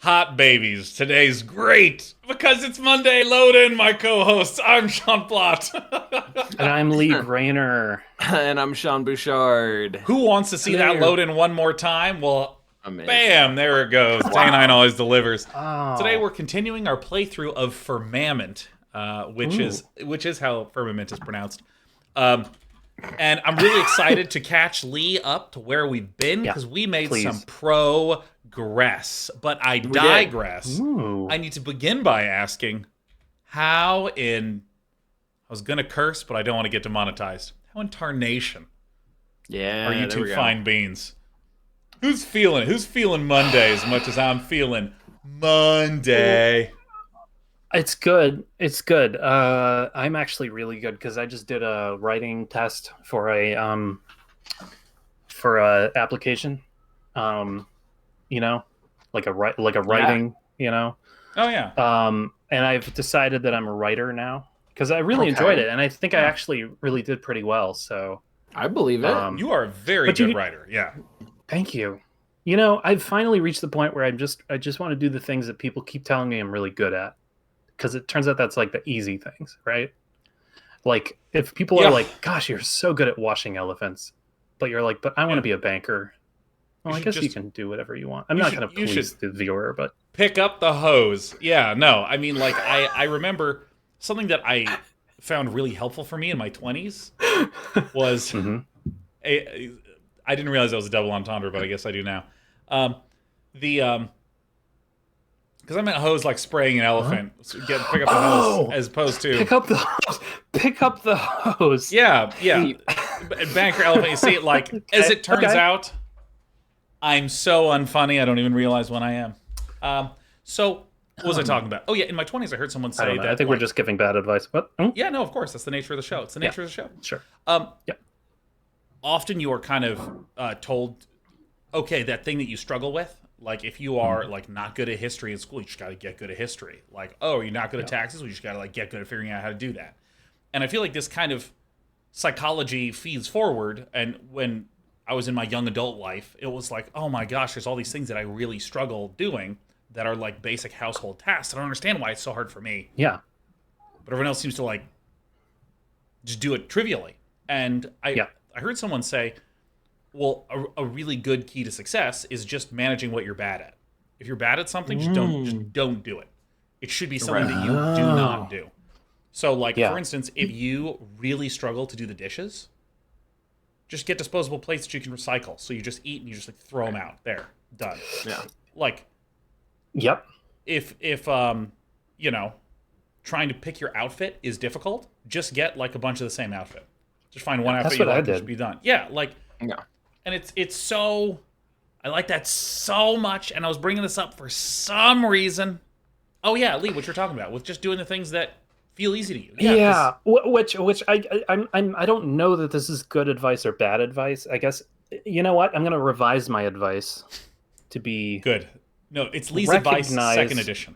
Hot babies, today's great because it's Monday. Load in my co-hosts. I'm Sean Plott. And I'm Lee Grainer. And I'm Sean Bouchard. Who wants to see that load in one more time? Well, Amazing. bam, there it goes. Wow. Day 9 always delivers. Oh. Today we're continuing our playthrough of Firmament, which is how Firmament is pronounced. And I'm really excited to catch Lee up to where we've been because we made some progress. But I digress. I need to begin by asking, how in... I was going to curse, but I don't want to get demonetized. How in tarnation are you two fine beans? Who's feeling it? Who's feeling Monday as much as I'm feeling Monday? It's good. It's good. I'm actually really good because I just did a writing test for a application. You know, like a writing. You know. Oh yeah. And I've decided that I'm a writer now because I really enjoyed it, and I think I actually really did pretty well. So I believe it. You are a very good writer. Yeah. Thank you. You know, I've finally reached the point where I just want to do the things that people keep telling me I'm really good at. Because it turns out that's like the easy things, right? Like if people are like, "Gosh, you're so good at washing elephants," but you're like, "But I want to be a banker." Well, I guess you can do whatever you want. I'm not going to please the viewer, but pick up the hose. Yeah, no, I mean, like I remember something that I found really helpful for me in my 20s was I didn't realize that was a double entendre, but I guess I do now. Because I meant hose like spraying an elephant. So pick up the hose as opposed to... Pick up the hose. Pick up the hose. Yeah. Banker elephant, you see it like... As it turns out, I'm so unfunny, I don't even realize when I am. So, what was I talking about? Oh yeah, in my 20s I heard someone say that... I think we're just giving bad advice. What? Yeah, no, of course. That's the nature of the show. It's the nature of the show. Sure. Often you are kind of told, okay, that thing that you struggle with, like if you are like not good at history in school, you just got to get good at history. Like, oh, you're not good at taxes, well, you just got to like get good at figuring out how to do that. And I feel like this kind of psychology feeds forward. And when I was in my young adult life, it was like, oh my gosh, there's all these things that I really struggle doing that are like basic household tasks. I don't understand why it's so hard for me. Yeah. But everyone else seems to like just do it trivially. And I heard someone say, well, a really good key to success is just managing what you're bad at. If you're bad at something, just don't do it. It should be something that you do not do. So, like, for instance, if you really struggle to do the dishes, just get disposable plates that you can recycle. So you just eat and you just like throw them out. There, done. Yeah. Like, if you know, trying to pick your outfit is difficult, just get like a bunch of the same outfit. Just find one outfit you like that should be done. Yeah, like. Yeah. And it's so... I like that so much, and I was bringing this up for some reason. Oh, yeah, Lee, what you're talking about, with just doing the things that feel easy to you. Yeah, which I don't know that this is good advice or bad advice. I guess, you know what? I'm going to revise my advice to be... Good. No, it's Lee's advice, second edition.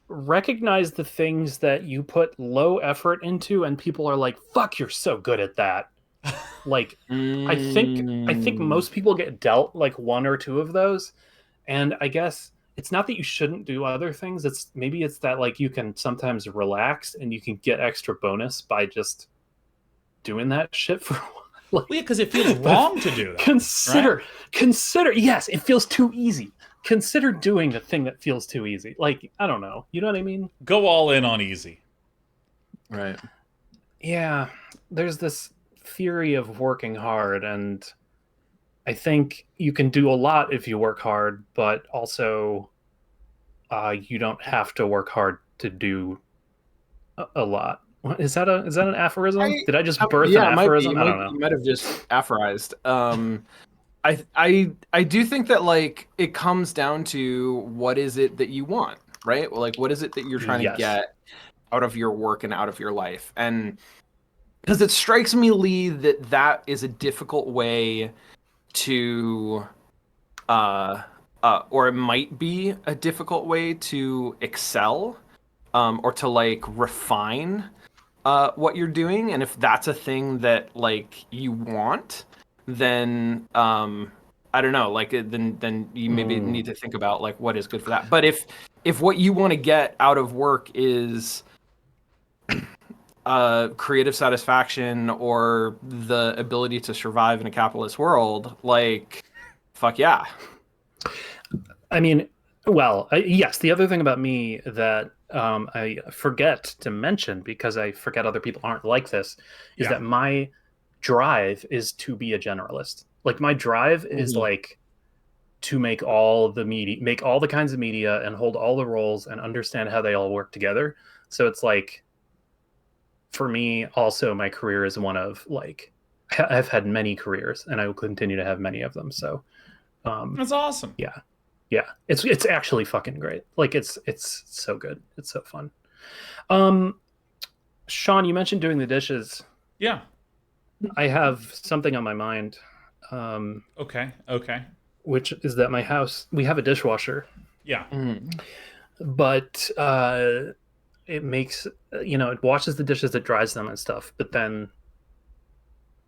Recognize the things that you put low effort into, and people are like, fuck, you're so good at that. Like, I think most people get dealt like one or two of those, and I guess it's not that you shouldn't do other things. It's that like you can sometimes relax and you can get extra bonus by just doing that shit for a while. Like, well, yeah, because it feels wrong to do that. Consider. Yes, it feels too easy. Consider doing the thing that feels too easy. Like, I don't know. You know what I mean? Go all in on easy. Right. Yeah. There's this theory of working hard, and I think you can do a lot if you work hard, but also you don't have to work hard to do a lot. Is that an aphorism? Did I just birth an aphorism? I don't know. You might have just aphorized. I do think that like it comes down to what is it that you want, right? Well, like what is it that you're trying to get out of your work and out of your life? And because it strikes me, Lee, that is a difficult way to, or it might be a difficult way to excel, or to like refine what you're doing. And if that's a thing that like you want, then I don't know, like then you maybe need to think about like what is good for that. But if what you want to get out of work is creative satisfaction or the ability to survive in a capitalist world, like, fuck yeah. I mean, well, yes. The other thing about me that I forget to mention, because I forget other people aren't like this, is that my drive is to be a generalist. Like, my drive is like to make all the media, make all the kinds of media, and hold all the roles and understand how they all work together. So it's like, for me, also, my career is one of like, I've had many careers, and I will continue to have many of them. So that's awesome. Yeah, it's actually fucking great. Like, it's so good. It's so fun. Sean, you mentioned doing the dishes. Yeah. I have something on my mind. Okay. Which is that my house, we have a dishwasher. Yeah. But it makes, it washes the dishes, it dries them and stuff. But then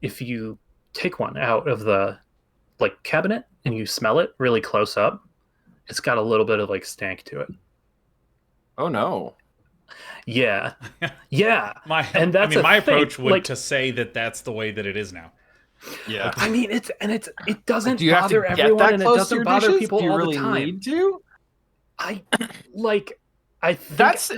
if you take one out of the like cabinet and you smell it really close up, it's got a little bit of like stank to it. Oh no. Yeah. My approach would to say that that's the way that it is now. Yeah. I mean, it doesn't like, bother everyone, and it doesn't bother dishes? people Do you all really the time. Need to? I think it's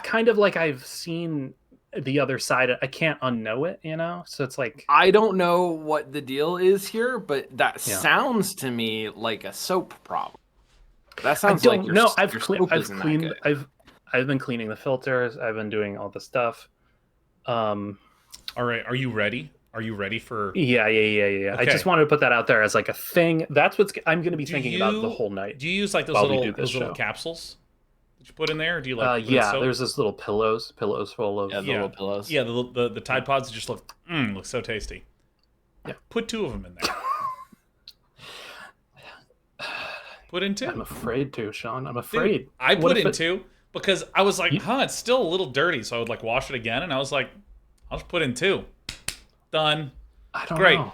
kind of like I've seen the other side. I can't unknow it, so it's like, I don't know what the deal is here, but that sounds to me like a soap problem. That sounds like your I've cleaned. I've been cleaning the filters. I've been doing all the stuff. All right, are you ready? Are you ready for? Yeah. Okay. I just wanted to put that out there as like a thing. That's what I'm going to be thinking about the whole night. Do you use like those little capsules that you put in there? Or do you like? There's this little pillows full of little pillows. Yeah, the Tide Pods just look so tasty. Yeah, put 2 of them in there. Put in 2. I'm afraid to, Sean. I'm afraid. Dude, I put in 2 because I was like, it's still a little dirty, so I would like wash it again, and I was like, I'll just put in 2. Done. I don't know.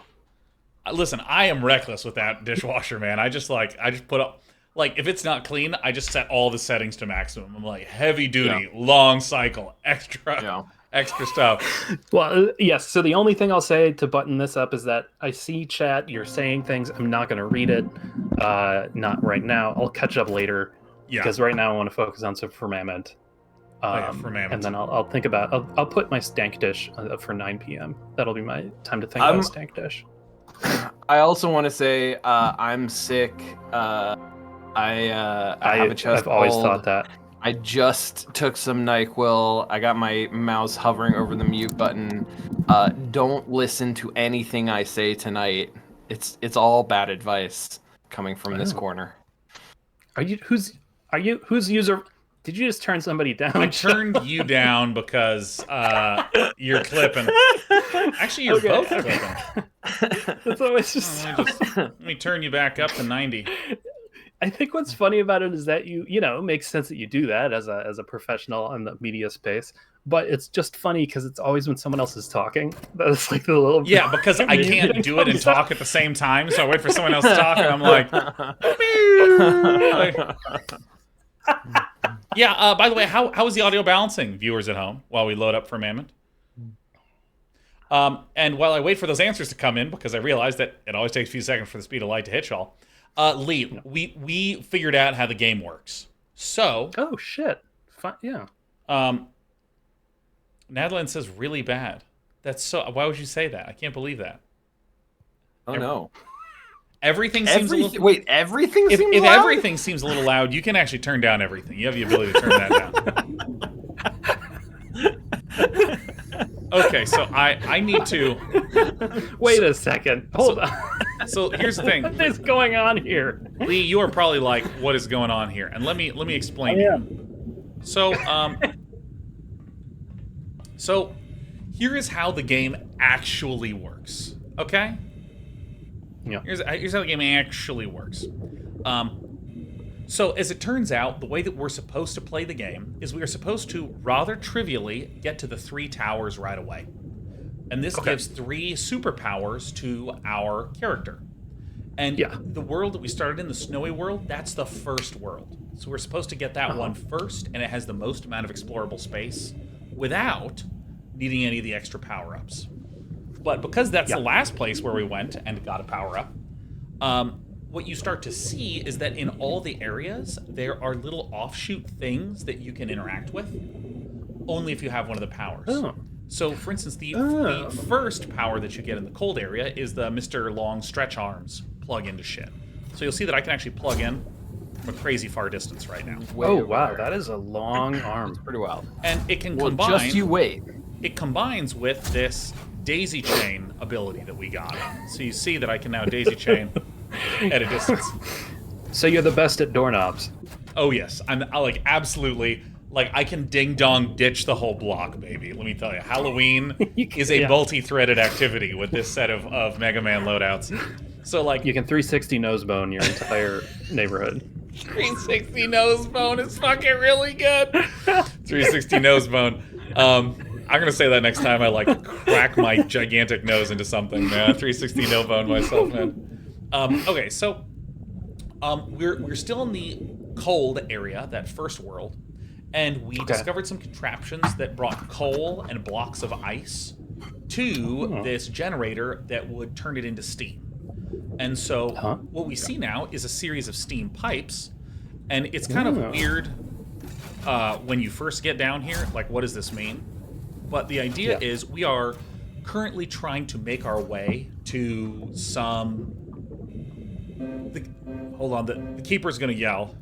Listen, I am reckless with that dishwasher, man. I just put up, like, if it's not clean, I just set all the settings to maximum. I'm like, heavy duty, long cycle, extra stuff. Well, yes. So the only thing I'll say to button this up is that I see chat. You're saying things. I'm not going to read it. Not right now. I'll catch up later. Yeah. Because right now I want to focus on some Firmament. Firmament. And then I'll think about. I'll put my stank dish for 9 p.m. That'll be my time to think about stank dish. I also want to say I'm sick. I have a chest I've always cold. thought that. I just took some NyQuil. I got my mouse hovering over the mute button. Don't listen to anything I say tonight. It's all bad advice coming from this corner. Who's user? Did you just turn somebody down? I turned you down because you're clipping. Actually, you're both clipping. That's always just. Let me turn you back up to 90. I think what's funny about it is that it makes sense that you do that as a professional in the media space, but it's just funny because it's always when someone else is talking. That's like the little because I can't do it and talk at the same time, so I wait for someone else to talk, and I'm like, by the way, how is the audio balancing, viewers at home, while we load up Firmament? And while I wait for those answers to come in, because I realize that it always takes a few seconds for the speed of light to hit y'all, Lee, we figured out how the game works. So... Oh, shit. Yeah. Nadlin says really bad. That's so... Why would you say that? I can't believe that. Oh, no. Everything seems a little... Wait, everything seems loud? If everything seems a little loud, you can actually turn down everything. You have the ability to turn that down. Okay, so I need to... Wait a second. Hold on. So here's the thing. What is going on here? Lee, you are probably like, what is going on here? And let me explain. I am. So here is how the game actually works. Okay? Yeah. Here's how the game actually works. So as it turns out, the way that we're supposed to play the game is we are supposed to, rather trivially, get to the 3 towers right away. And this gives 3 superpowers to our character. And the world that we started in, the snowy world, that's the first world. So we're supposed to get that one first, and it has the most amount of explorable space without needing any of the extra power-ups. But because that's the last place where we went and got a power-up, what you start to see is that in all the areas, there are little offshoot things that you can interact with, only if you have one of the powers. So, for instance, the first power that you get in the cold area is the Mr. Long Stretch Arms plug into shit. So you'll see that I can actually plug in from a crazy far distance right now. Wow, that is a long arm. It's pretty wild. And it can combine... just you wait. It combines with this daisy chain ability that we got. So you see that I can now daisy chain at a distance. So you're the best at doorknobs. Oh, yes. I like, absolutely... Like, I can ding-dong ditch the whole block, baby. Let me tell you. Halloween is a multi-threaded activity with this set of Mega Man loadouts. So, like... You can 360 nosebone your entire neighborhood. 360 nosebone is fucking really good. 360 nosebone. I'm going to say that next time I, like, crack my gigantic nose into something, man. 360 nosebone myself, man. Okay, so... we're still in the cold area, that first world. And we discovered some contraptions that brought coal and blocks of ice to this generator that would turn it into steam. And so what we see now is a series of steam pipes, and it's kind of weird when you first get down here, like, what does this mean? But the idea is we are currently trying to make our way to some... Hold on, the keeper's going to yell.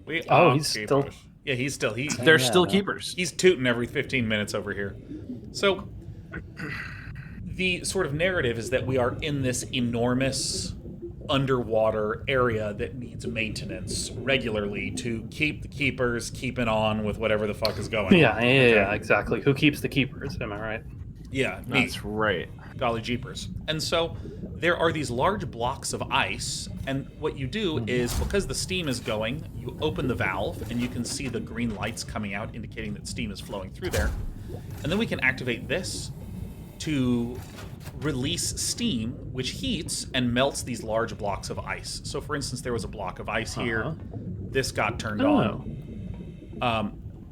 He's still... Yeah, he's still... They're still keepers. He's tooting every 15 minutes over here. So, the sort of narrative is that we are in this enormous underwater area that needs maintenance regularly to keep the keepers keeping on with whatever the fuck is going on. Yeah, exactly. Who keeps the keepers? Am I right? Yeah, me. That's right. Golly jeepers. And so there are these large blocks of ice, and what you do is, because the steam is going, you open the valve, and you can see the green lights coming out indicating that steam is flowing through there. And then we can activate this to release steam, which heats and melts these large blocks of ice. So, for instance, there was a block of ice here. This got turned on.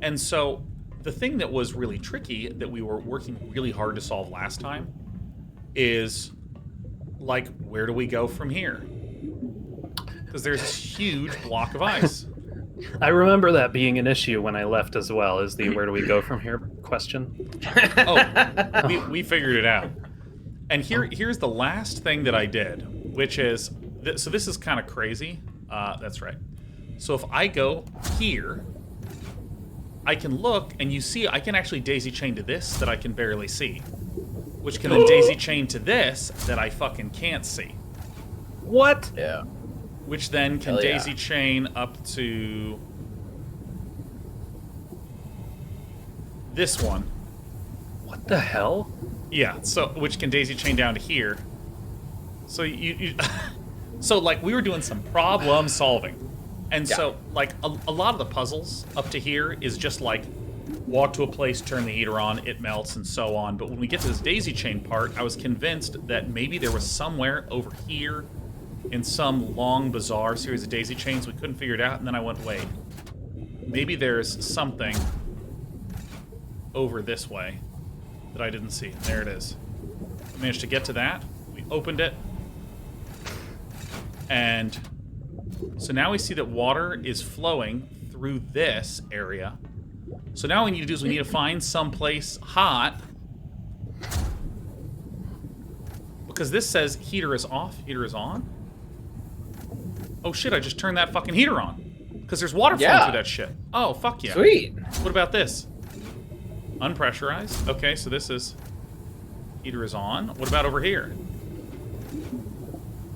And so the thing that was really tricky that we were working really hard to solve last time is, like, where do we go from here? Because there's this huge block of ice. I remember that being an issue when I left as well, is the where do we go from here question. We figured it out. And here's the last thing that I did, which is, so this is kind of crazy. That's right. So if I go here, I can look, and you see I can actually daisy chain to this that I can barely see, which can then daisy chain to this that I fucking can't see. What? Yeah. Which then can daisy chain up to this one. What the hell? Yeah, so which can daisy chain down to here. So you so, like, we were doing some problem solving. And so, like, a lot of the puzzles up to here is just, like, walk to a place, turn the heater on, it melts, and so on. But when we get to this daisy chain part, I was convinced that maybe there was somewhere over here in some long, bizarre series of daisy chains we couldn't figure it out. And then I went, wait, maybe there's something over this way that I didn't see. There it is. I managed to get to that. We opened it. And so now we see that water is flowing through this area. So now what we need to do is we need to find someplace hot. Because this says heater is off, heater is on. Oh shit, I just turned that fucking heater on. Because there's water flowing through that shit. Oh, fuck yeah. Sweet. What about this? Unpressurized. Okay, so this is... Heater is on. What about over here?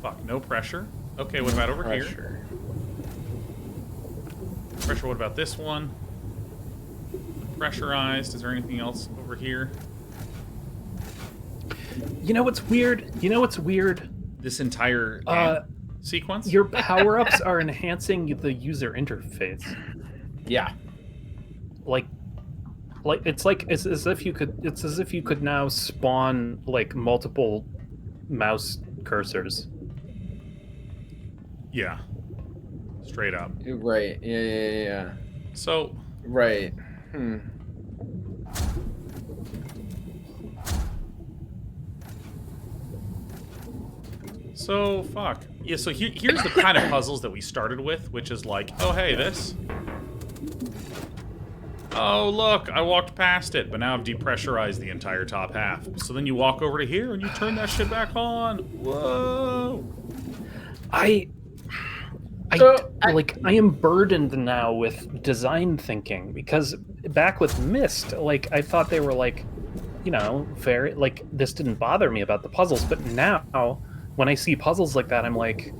Fuck, no pressure. Okay, what about over here? Pressure, what about this one? Pressurized. Is there anything else over here? You know what's weird? This entire sequence? Your power-ups are enhancing the user interface. Yeah. It's as if you could now spawn, like, multiple mouse cursors. Yeah. Straight up. Right. Yeah. So. Right. So, fuck. Yeah, so here's the kind of puzzles that we started with, which is like, oh, hey, this. Oh, look, I walked past it, but now I've depressurized the entire top half. So then you walk over to here and you turn that shit back on. Whoa. I am burdened now with design thinking, because back with Myst, like, I thought they were like, you know, very, like, this didn't bother me about the puzzles, but now when I see puzzles like that, I'm like,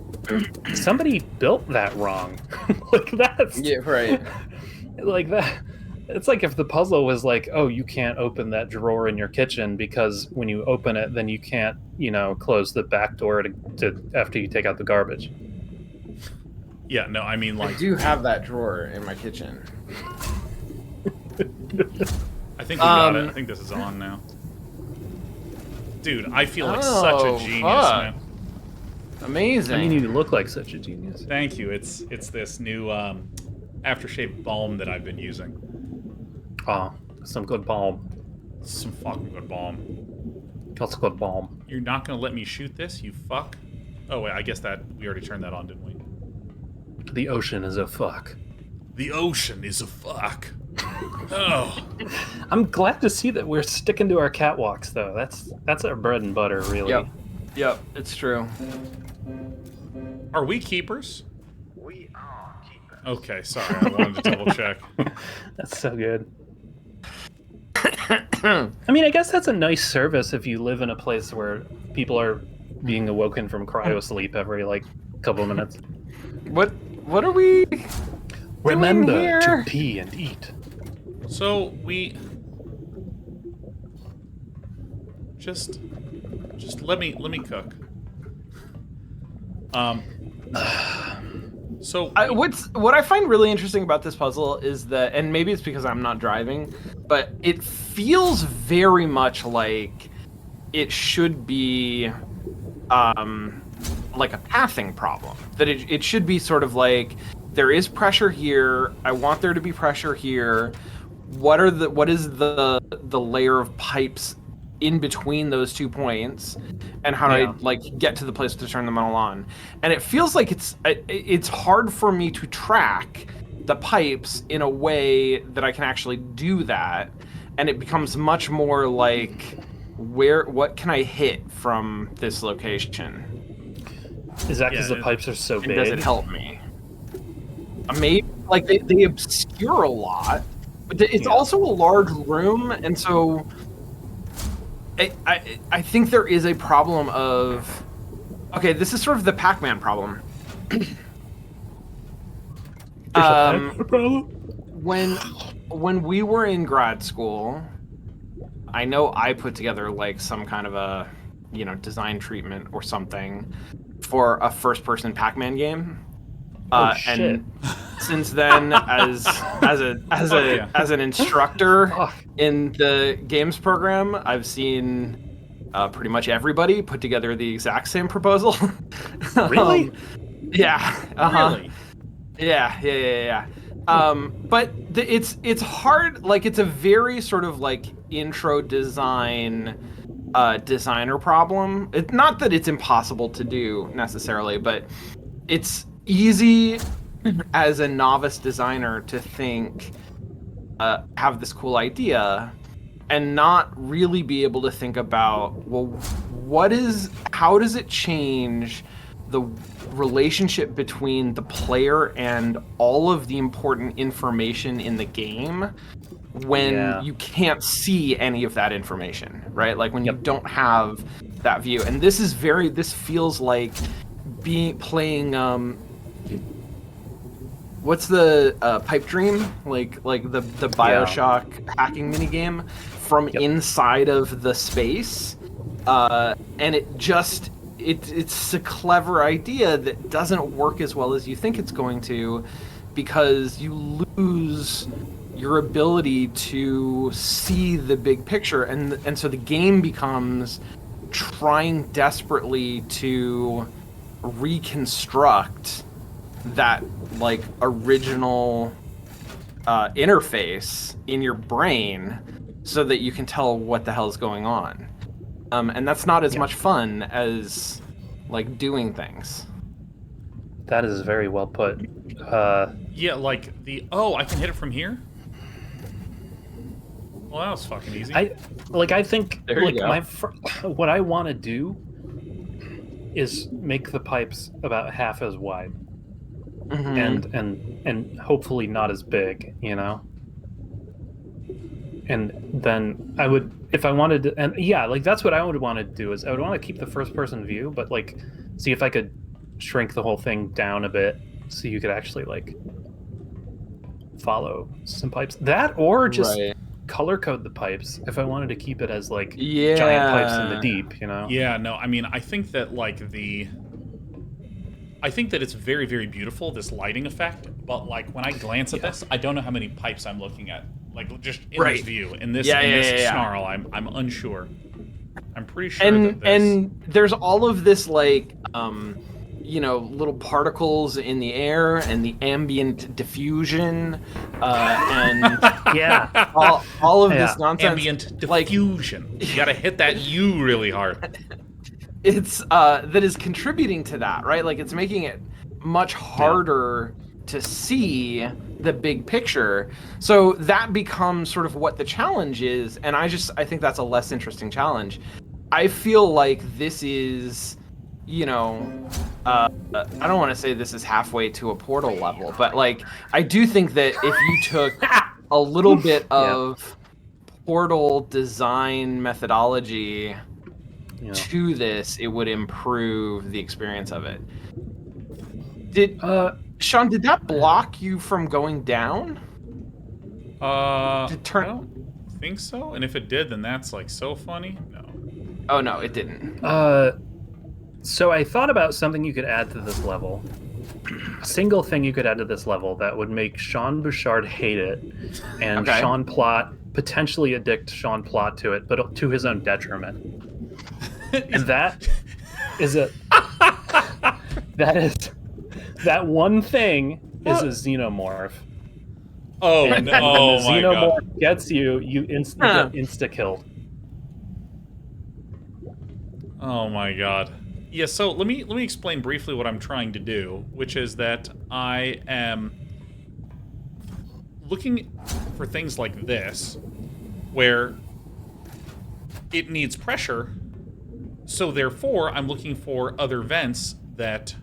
somebody built that wrong. Like, that's... Yeah, right. Like that. It's like if the puzzle was like, oh, you can't open that drawer in your kitchen because when you open it, then you can't, you know, close the back door to after you take out the garbage. Yeah, no, I mean, like... I do have that drawer in my kitchen. I think we got it. I think this is on now. Dude, I feel like such a genius, man. Amazing. I mean, you look like such a genius. Thank you. It's this new aftershave balm that I've been using. Oh, some good balm. Some fucking good balm. That's good balm. You're not gonna let me shoot this, you fuck? Oh wait, I guess that we already turned that on, didn't we? The ocean is a fuck. The ocean is a fuck. Oh. I'm glad to see that we're sticking to our catwalks, though. That's our bread and butter, really. Yep, it's true. Are we keepers? We are keepers. Okay, sorry, I wanted to double check. That's so good. I mean, I guess that's a nice service if you live in a place where people are being awoken from cryo sleep every, like, couple minutes. What are we Remember here? to pee and eat. So we just let me cook. So what I find really interesting about this puzzle is that, and maybe it's because I'm not driving, but it feels very much like it should be like a pathing problem. That it should be sort of like, there is pressure here, I want there to be pressure here. What is the layer of pipes in between those 2 points, and how do I like get to the place to turn them all on? And it feels like it's hard for me to track the pipes in a way that I can actually do that, and it becomes much more like, what can I hit from this location? Is that because the pipes are so big? Does it help me? Maybe, like, they obscure a lot, but it's also a large room, and so I think there is a problem of... Okay, this is sort of the Pac-Man problem. When we were in grad school, I know I put together, like, some kind of a, you know, design treatment or something for a first-person Pac-Man game. And since then, as an instructor in the games program, I've seen pretty much everybody put together the exact same proposal. Really? Yeah. Really? Yeah. But it's hard. Like, it's a very sort of like intro designer problem. It's not that it's impossible to do necessarily, but it's easy as a novice designer to think, have this cool idea, and not really be able to think about, well, how does it change the relationship between the player and all of the important information in the game when you can't see any of that information, right? Like when you don't have that view. And this feels like playing what's the Pipe Dream, like the BioShock hacking minigame from inside of the space, and it's a clever idea that doesn't work as well as you think it's going to, because you lose your ability to see the big picture, and so the game becomes trying desperately to reconstruct that like original interface in your brain so that you can tell what the hell is going on. And that's not as much fun as like doing things. That is very well put. Yeah, like I can hit it from here? Well, that was fucking easy. I think There you like go. what I want to do is make the pipes about half as wide and hopefully not as big, you know. And then I would, if I wanted to, and yeah, like that's what I would want to do is I would want to keep the first person view, but like see if I could shrink the whole thing down a bit so you could actually like follow some pipes. That or just color code the pipes if I wanted to keep it as like giant pipes in the deep, you know? Yeah, no, I mean, I think that it's very, very beautiful, this lighting effect, but like when I glance at this, I don't know how many pipes I'm looking at. Like just in this view, in this snarl, I'm unsure. I'm pretty sure and there's all of this like you know, little particles in the air and the ambient diffusion and yeah, all of this nonsense. Ambient diffusion. Like, you gotta hit that U really hard. It's that is contributing to that, right? Like it's making it much harder to see the big picture. So that becomes sort of what the challenge is, and I think that's a less interesting challenge. I feel like this is, you know, I don't want to say this is halfway to a Portal level, but like I do think that if you took a little bit of Portal design methodology to this, it would improve the experience of it. Did Sean, did that block you from going down? I don't think so. And if it did, then that's like so funny. No. Oh no, it didn't. So I thought about something you could add to this level. A single thing you could add to this level that would make Sean Bouchard hate it, and Sean Plott potentially addict Sean Plott to it, but to his own detriment. And that is that one thing is a xenomorph. Oh and no! When Oh the my xenomorph god! gets you, you get insta killed. Oh my god! Yeah. So let me explain briefly what I'm trying to do, which is that I am looking for things like this, where it needs pressure. So therefore, I'm looking for other vents that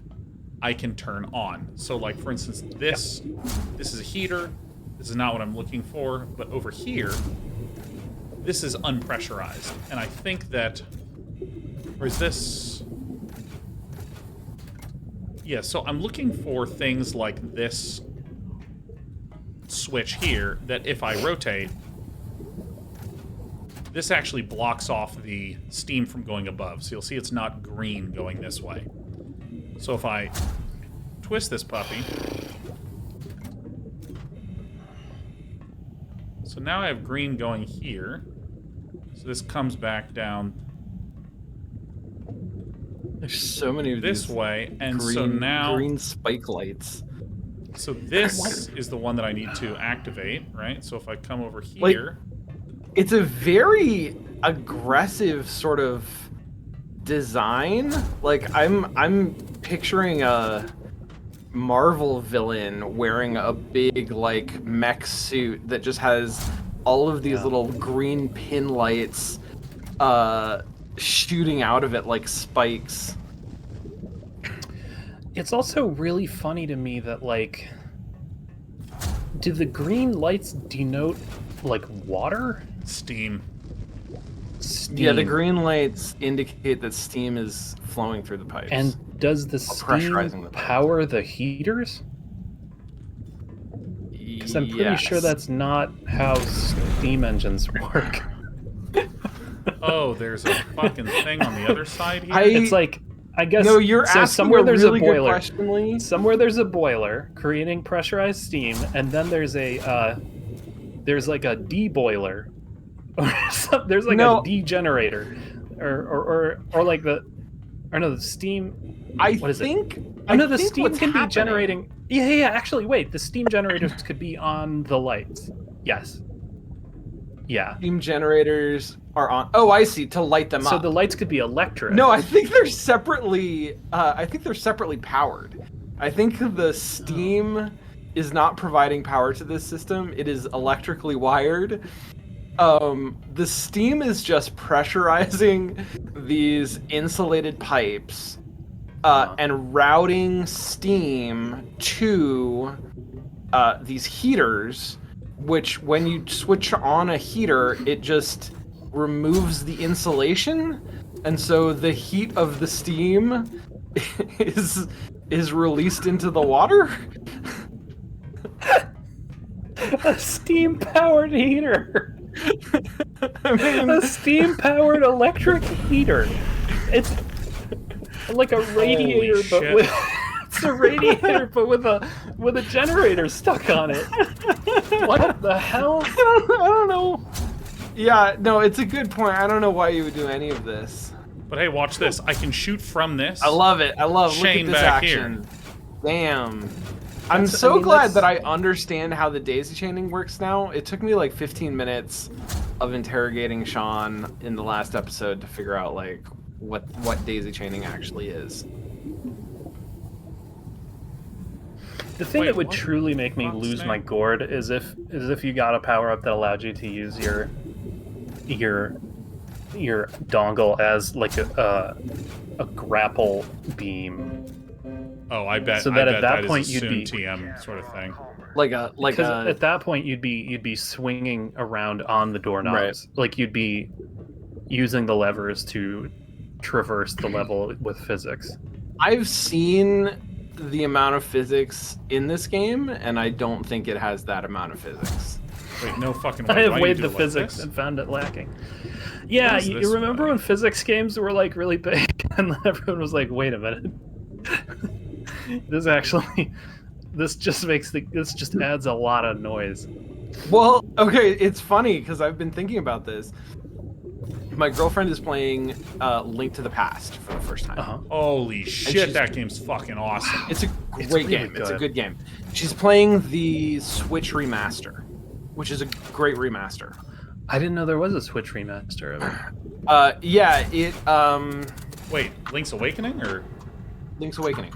I can turn on. So like, for instance, this is a heater. This is not what I'm looking for. But over here, this is unpressurized. And I think that, or is this? Yeah, so I'm looking for things like this switch here that if I rotate, this actually blocks off the steam from going above. So you'll see it's not green going this way. So if I twist this puppy, so now I have green going here. So this comes back down There's so many of this these way, and green, so now green spike lights. So this is the one that I need to activate, right? So if I come over here, it's a very aggressive sort of design. Like I'm picturing a Marvel villain wearing a big like mech suit that just has all of these little green pin lights shooting out of it like spikes. It's also really funny to me that like, do the green lights denote like water? steam. Yeah, the green lights indicate that steam is flowing through the pipes. And does the pressurizing steam the power the heaters? Because I'm pretty sure that's not how steam engines work. Oh, there's a fucking thing on the other side here? It's like, I guess, No, you're so asking somewhere a there's really a good boiler. question, Lee. Somewhere there's a boiler creating pressurized steam, and then there's a there's like a deboiler, or there's like a degenerator, or like the, or no, the steam. I What is it? think. Oh no, the think steam what's can be happening- generating. Yeah. Actually, wait, the steam generators could be on the lights. Yes. Yeah. Steam generators are on. Oh, I see. To light them So up. the lights could be electric. No, I think they're separately. I think they're separately powered. I think the steam is not providing power to this system. It is electrically wired. The steam is just pressurizing these insulated pipes and routing steam to these heaters, which when you switch on a heater, it just removes the insulation, and so the heat of the steam is released into the water. A steam-powered heater. I mean, A steam-powered electric heater. It's like a radiator, but shit. with it's a radiator, but with a generator stuck on it. What the hell? I don't know. Yeah, no, it's a good point. I don't know why you would do any of this. But hey, watch this. I can shoot from this. I love it. Shane Look at this back action. Damn. I'm That's- so I mean, glad that's- that I understand how the daisy chaining works now. It took me like 15 minutes of interrogating Sean in the last episode to figure out like what daisy chaining actually is. The thing Wait, that would what? truly make me Fuck's lose name? my gourd is if you got a power up that allowed you to use your dongle as like a grapple beam. Oh, I bet. So that I at bet that is point a you'd soon be- TM sort of thing. Like a Because at that point you'd be swinging around on the doorknobs, like you'd be using the levers to traverse the level with physics. I've seen the amount of physics in this game, and I don't think it has that amount of physics. Wait, no fucking way. I have Why you weighed do the it like physics this? and found it lacking. Yeah, What is you this remember way? when physics games were like really big, and then everyone was like, "Wait a minute, this just adds a lot of noise." Well, okay, it's funny because I've been thinking about this. My girlfriend is playing Link to the Past for the first time. Holy shit, she's- that game's fucking awesome. It's a It's great really game. It's a good. good game. She's playing the Switch remaster, which is a great remaster. I didn't know there was a Switch remaster of it. Yeah, it Wait, Link's Awakening or? Link's Awakening.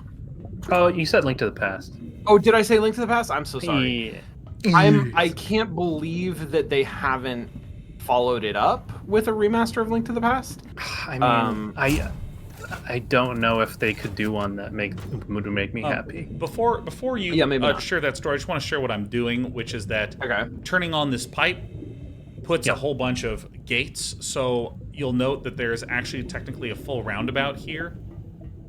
Oh, you said Link to the Past. Oh, did I say Link to the Past? I'm so sorry. Yeah. I can't believe that they haven't followed it up with a remaster of Link to the Past. I mean, I don't know if they could do one that would make me happy. Before you Yeah, maybe not. share that story, I just want to share what I'm doing, which is that Okay. turning on this pipe puts a whole bunch of gates. So you'll note that there's actually technically a full roundabout here.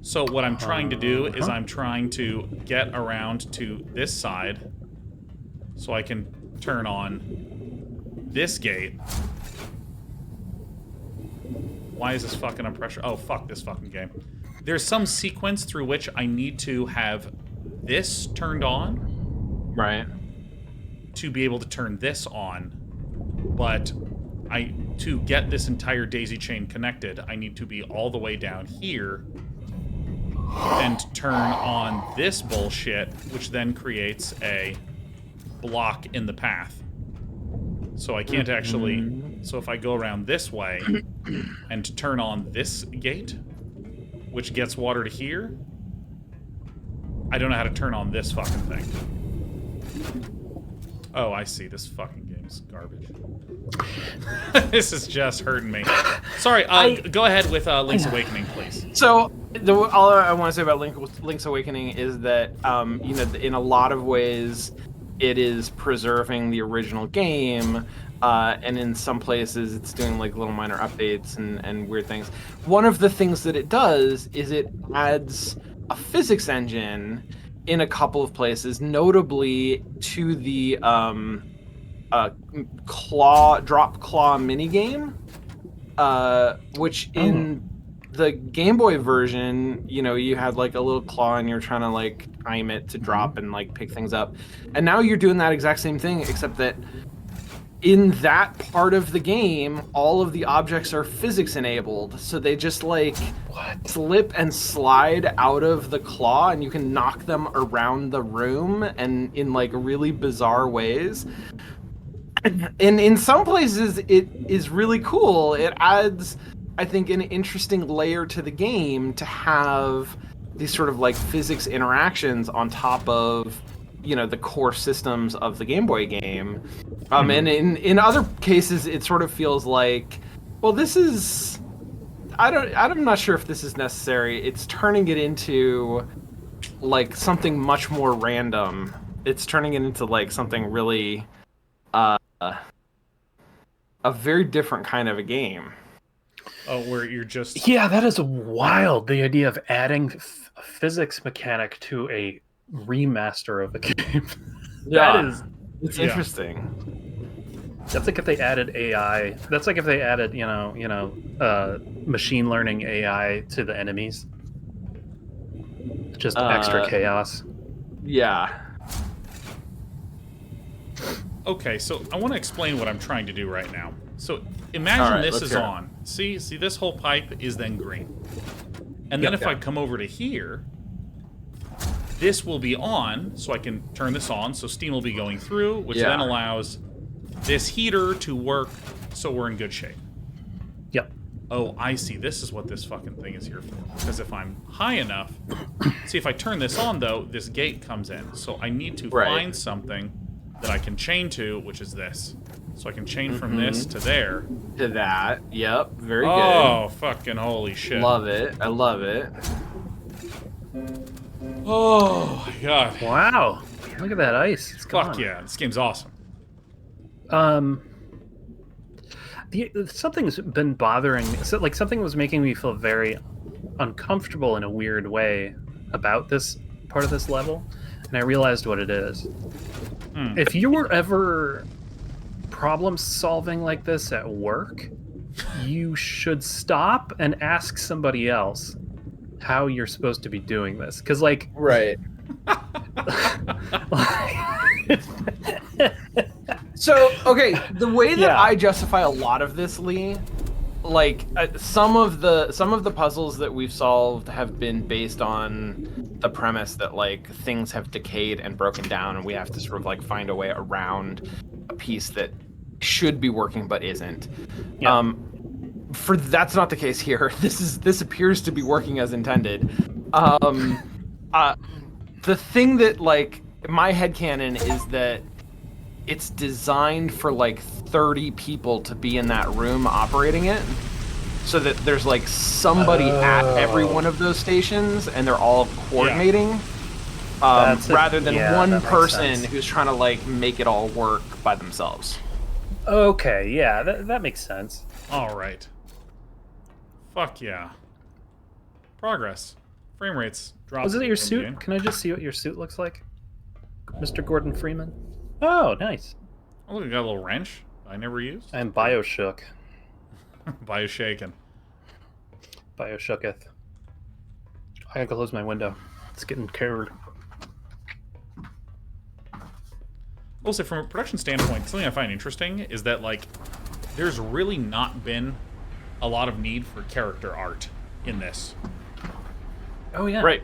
So what I'm trying to do is I'm trying to get around to this side so I can turn on this gate. Why is this fucking on pressure? Oh, fuck this fucking game. There's some sequence through which I need to have this turned on Right. to be able to turn this on. But to get this entire daisy chain connected, I need to be all the way down here and turn on this bullshit, which then creates a block in the path. So I can't actually... So if I go around this way and turn on this gate, which gets water to here, I don't know how to turn on this fucking thing. Oh, I see. This fucking game's garbage. This is just hurting me. Sorry, go ahead with Link's Awakening, please. So all I want to say about Link's Awakening is that in a lot of ways it is preserving the original game, and in some places it's doing like little minor updates and weird things. One of the things that it does is it adds a physics engine in a couple of places, notably to the drop claw minigame, which in the Game Boy version, you had like a little claw and you're trying to like time it to drop and like pick things up. And now you're doing that exact same thing, except that in that part of the game, all of the objects are physics enabled, so they just like slip and slide out of the claw, and you can knock them around the room and in like really bizarre ways. And in some places, it is really cool. It adds, I think, an interesting layer to the game to have these sort of like physics interactions on top of, you know, the core systems of the Game Boy game. And in other cases, it sort of feels like, well, this is, I'm not sure if this is necessary. It's turning it into like something much more random. It's turning it into like something really, a very different kind of a game. Oh, where you're just... Yeah, that is wild. The idea of adding a physics mechanic to a remaster of a game. It's interesting. That's like if they added AI. That's like if they added, machine learning AI to the enemies. Just extra chaos. Yeah. Okay, so I want to explain what I'm trying to do right now. So imagine this is on. See, this whole pipe is then green. And then if I come over to here, this will be on, so I can turn this on, so steam will be going through, which then allows this heater to work, so we're in good shape. Yep. Oh, I see. This is what this fucking thing is here for. Because if I'm high enough... See, if I turn this on, though, this gate comes in. So I need to find something that I can chain to, which is this. So I can chain from this to there. To that. Yep. Very good. Oh, fucking holy shit. Love it. I love it. Oh, my God. Wow. Look at that ice. It's gone. Fuck yeah. This game's awesome. Something's been bothering me. So, like, something was making me feel very uncomfortable in a weird way about this part of this level, and I realized what it is. If you were ever problem solving like this at work, you should stop and ask somebody else how you're supposed to be doing this. Because, like... Right. So, okay, the way that I justify a lot of this, Lee, like some of the puzzles that we've solved have been based on the premise that like things have decayed and broken down, and we have to sort of like find a way around a piece that should be working but isn't. For that's not the case here. This appears to be working as intended. The thing that like my headcanon is that it's designed for like 30 people to be in that room operating it, so that there's like somebody at every one of those stations and they're all coordinating, rather than one person who's trying to like make it all work by themselves. Okay, yeah, that makes sense. All right. Fuck yeah. Progress. Frame rates drop. Was it your suit? Can I just see what your suit looks like, Mr. Gordon Freeman? Oh, nice. Oh, look, I got a little wrench I never used. I'm Bioshook. Bioshaken. Bioshooketh. I gotta close my window. It's getting cold. Also, from a production standpoint, something I find interesting is that, like, there's really not been a lot of need for character art in this. Oh, yeah. Right.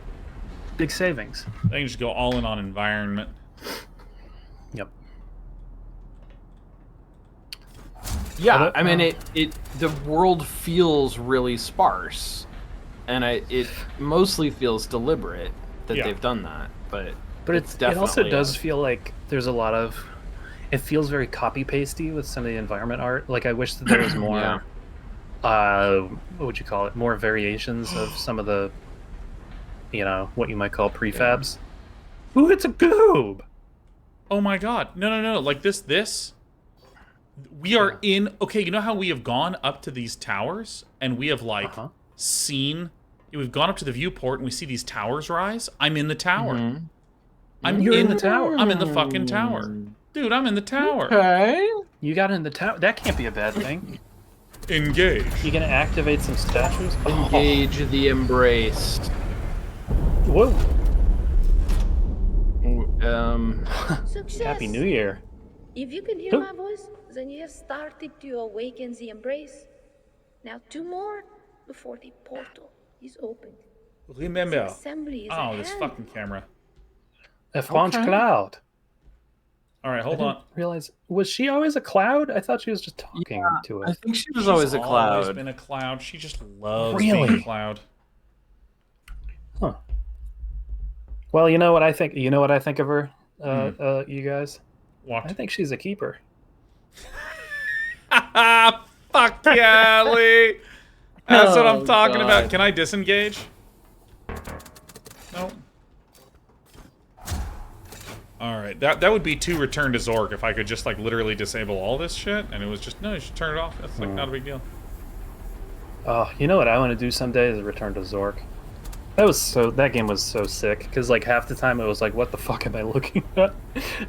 Big savings. They can just go all in on environment. Yep. Yeah, I mean, the world feels really sparse, and it mostly feels deliberate that they've done that. But it also does feel like there's a lot of... It feels very copy-pasty with some of the environment art. Like, I wish that there was more... what would you call it? More variations of some of the, what you might call prefabs. Ooh, it's a goob! Oh my god. No. Like this. We are in... Okay, you know how we have gone up to these towers? And we have, like, seen... We've gone up to the viewport and we see these towers rise? I'm in the tower. You're in the tower. I'm in the fucking tower. Dude, I'm in the tower. Okay. You got in the tower? That can't be a bad thing. Engage. You gonna activate some statues? Engage the embrace. Whoa. Success. Happy New Year. If you can hear my voice, then you have started to awaken the embrace. Now 2 more before the portal is opened. Remember. The assembly is at This hand. fucking camera. A French cloud. All right, I hold didn't on. realize, was she always a cloud? I thought she was just talking to I it. think she was She's always a cloud. always been a cloud. She just loves Really? being a cloud. Huh. Well, you know what I think. You know what I think of her, you guys. What? I think she's a keeper. Fuck yeah, Lee. That's what I'm Oh, talking God. about. Can I disengage? No. All right, that would be 2 return to Zork if I could just like literally disable all this shit, and it was just no, you should turn it off. That's like not a big deal. Oh, you know what I want to do someday is return to Zork. That game was so sick because like half the time it was like, what the fuck am I looking at?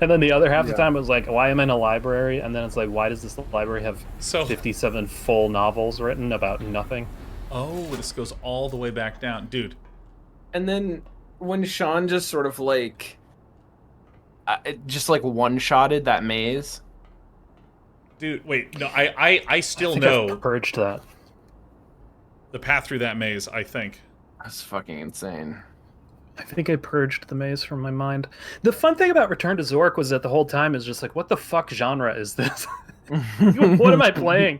And then the other half the time it was like, why am I in a library? And then it's like, why does this library have 57 full novels written about nothing? Oh, this goes all the way back down, dude. And then when Sean just sort of like, just like one-shotted that maze. Dude, wait, no, I still I think know I've purged that. the path through that maze. I think. That's fucking insane. I think I purged the maze from my mind. The fun thing about Return to Zork was that the whole time is just like, what the fuck genre is this? What am I playing?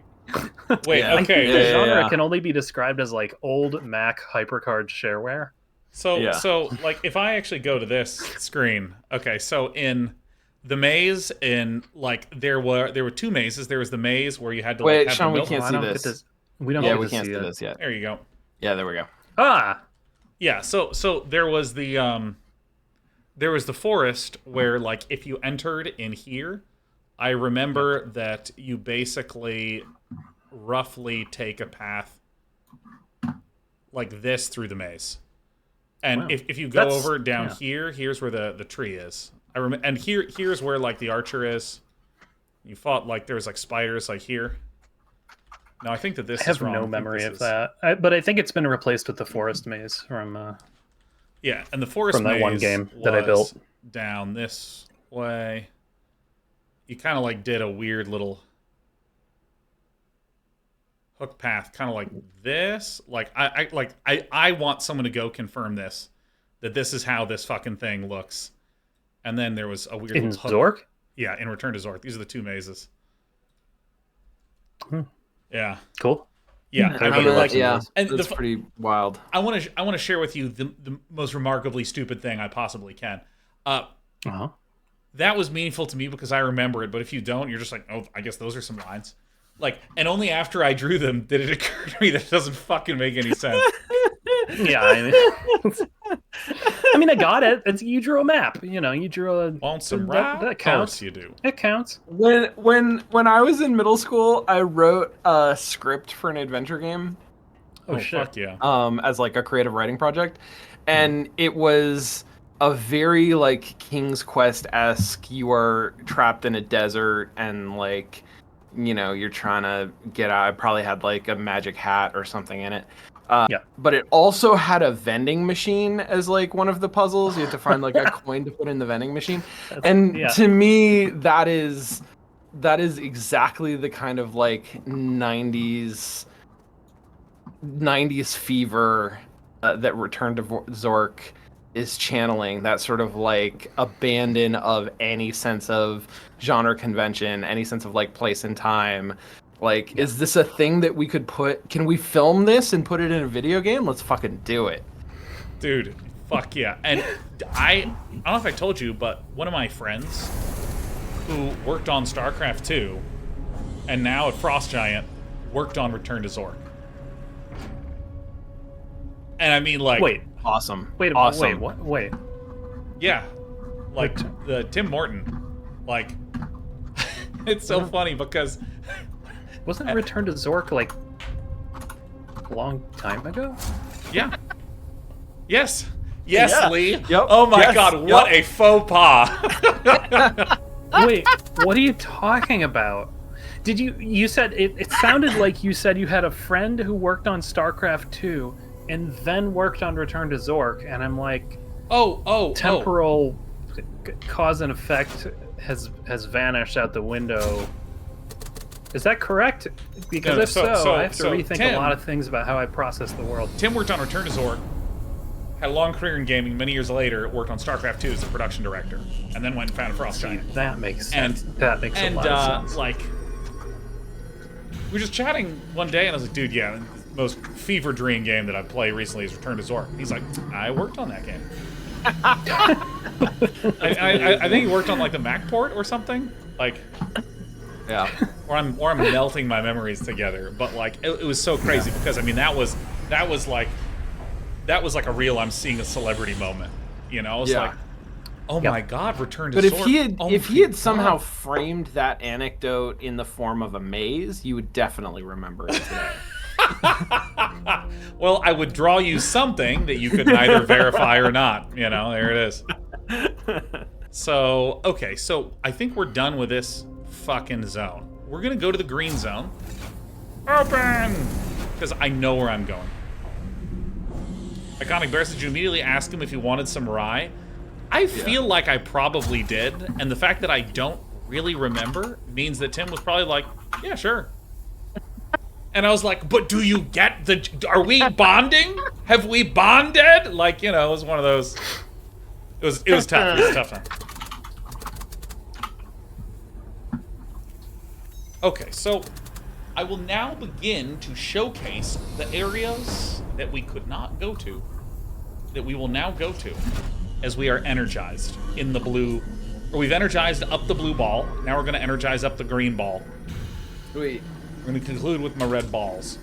Wait, Yeah. I think the okay. genre can only be described as like old Mac hypercard shareware. So like if I actually go to this screen, okay, so in the maze, in like there were 2 mazes. There was the maze where you had to Wait, like have Sean, the we milk. can't I see don't this. get this. We don't Yeah, get we to can't see see it. this yet. There you go. Yeah, there we go. Ah, Yeah, so there was the forest where like if you entered in here, I remember that you basically roughly take a path like this through the maze. And Wow. if you go That's- over down yeah. here, here's where the tree is. I remember, and here's where like the archer is. You fought like there was like spiders like here. No, I think that this I have is wrong. no think memory this of is- that. But I think it's been replaced with the forest maze from. Yeah, and the forest From that one maze game that I was built. down this way. You kind of like did a weird little hook path, kind of like this. Like I want someone to go confirm this, that this is how this fucking thing looks. And then there was a weird In little hook. Zork? Yeah, in Return to Zork. These are the 2 mazes. Hmm. Yeah. Cool. Yeah, I I really mean, like like, yeah, and that's the, pretty wild. I want to share with you the most remarkably stupid thing I possibly can. Uh-huh. That was meaningful to me because I remember it, but if you don't, you're just like, oh, I guess those are some lines. Like, and only after I drew them did it occur to me that it doesn't fucking make any sense. Yeah, I mean, I got it. You drew a map. You know, you drew a. Want some that, rap? that counts. Of course you do. It counts. When I was in middle school, I wrote a script for an adventure game. Oh, shit. Fuck yeah. As like a creative writing project, and it was a very like King's Quest-esque. You are trapped in a desert and like, you know, you're trying to get out. I probably had like a magic hat or something in it. Yeah. But it also had a vending machine as like one of the puzzles. You had to find like a coin to put in the vending machine. And yeah. to me, that is exactly the kind of like 90s fever that Return to Zork is channeling. That sort of like abandon of any sense of genre convention, any sense of like place and time. Like, is this a thing that we could put? Can we film this and put it in a video game? Let's fucking do it. Dude, fuck yeah. And I don't know if I told you, but one of my friends who worked on StarCraft 2 and now at Frost Giant worked on Return to Zork. And I mean, like, Wait. Awesome. Wait. Awesome. Wait. What? Wait. yeah, like the Tim Morton, like, it's so funny because Wasn't Return to Zork like a long time ago? yeah, yes, yeah. Lee. Yep. Oh my Yes. God, what a faux pas! Wait, what are you talking about? Did you said it sounded like you said you had a friend who worked on StarCraft 2 and then worked on Return to Zork, and I'm like, oh, temporal cause and effect has vanished out the window. Is that correct? Because No, if so I have to rethink Tim, a lot of things about how I process the world. Tim worked on Return to Zork, had a long career in gaming. Many years later, worked on StarCraft 2 as a production director, and then went and founded Frost Giant. That makes sense. That makes a lot of sense. Like, we were just chatting one day, and I was like, dude, yeah, the most fever dream game that I've played recently is Return to Zork. He's like, I worked on that game. I think he worked on, like, the Mac port or something. Like, Yeah. or I'm melting my memories together. But, like, it was so crazy because, I mean, that was like a real I'm seeing a celebrity moment. You know? It's like, oh my God, Return to Zork. But if he had somehow framed that anecdote in the form of a maze, you would definitely remember it today. Well, I would draw you something that you could neither verify or not. You know, there it is. So, okay, so I think we're done with this fucking zone. We're gonna go to the green zone. Open! Because I know where I'm going. Iconic Bear, did you immediately ask him if he wanted some rye? I feel like I probably did, and the fact that I don't really remember means that Tim was probably like, yeah, sure. And I was like, but do you get are we bonding? Have we bonded? Like, you know, it was one of those, it was tough. It was a tough time. Okay, so I will now begin to showcase the areas that we could not go to, that we will now go to, as we are energized in the blue, or we've energized up the blue ball. Now we're going to energize up the green ball. Sweet. We're going to conclude with my red balls.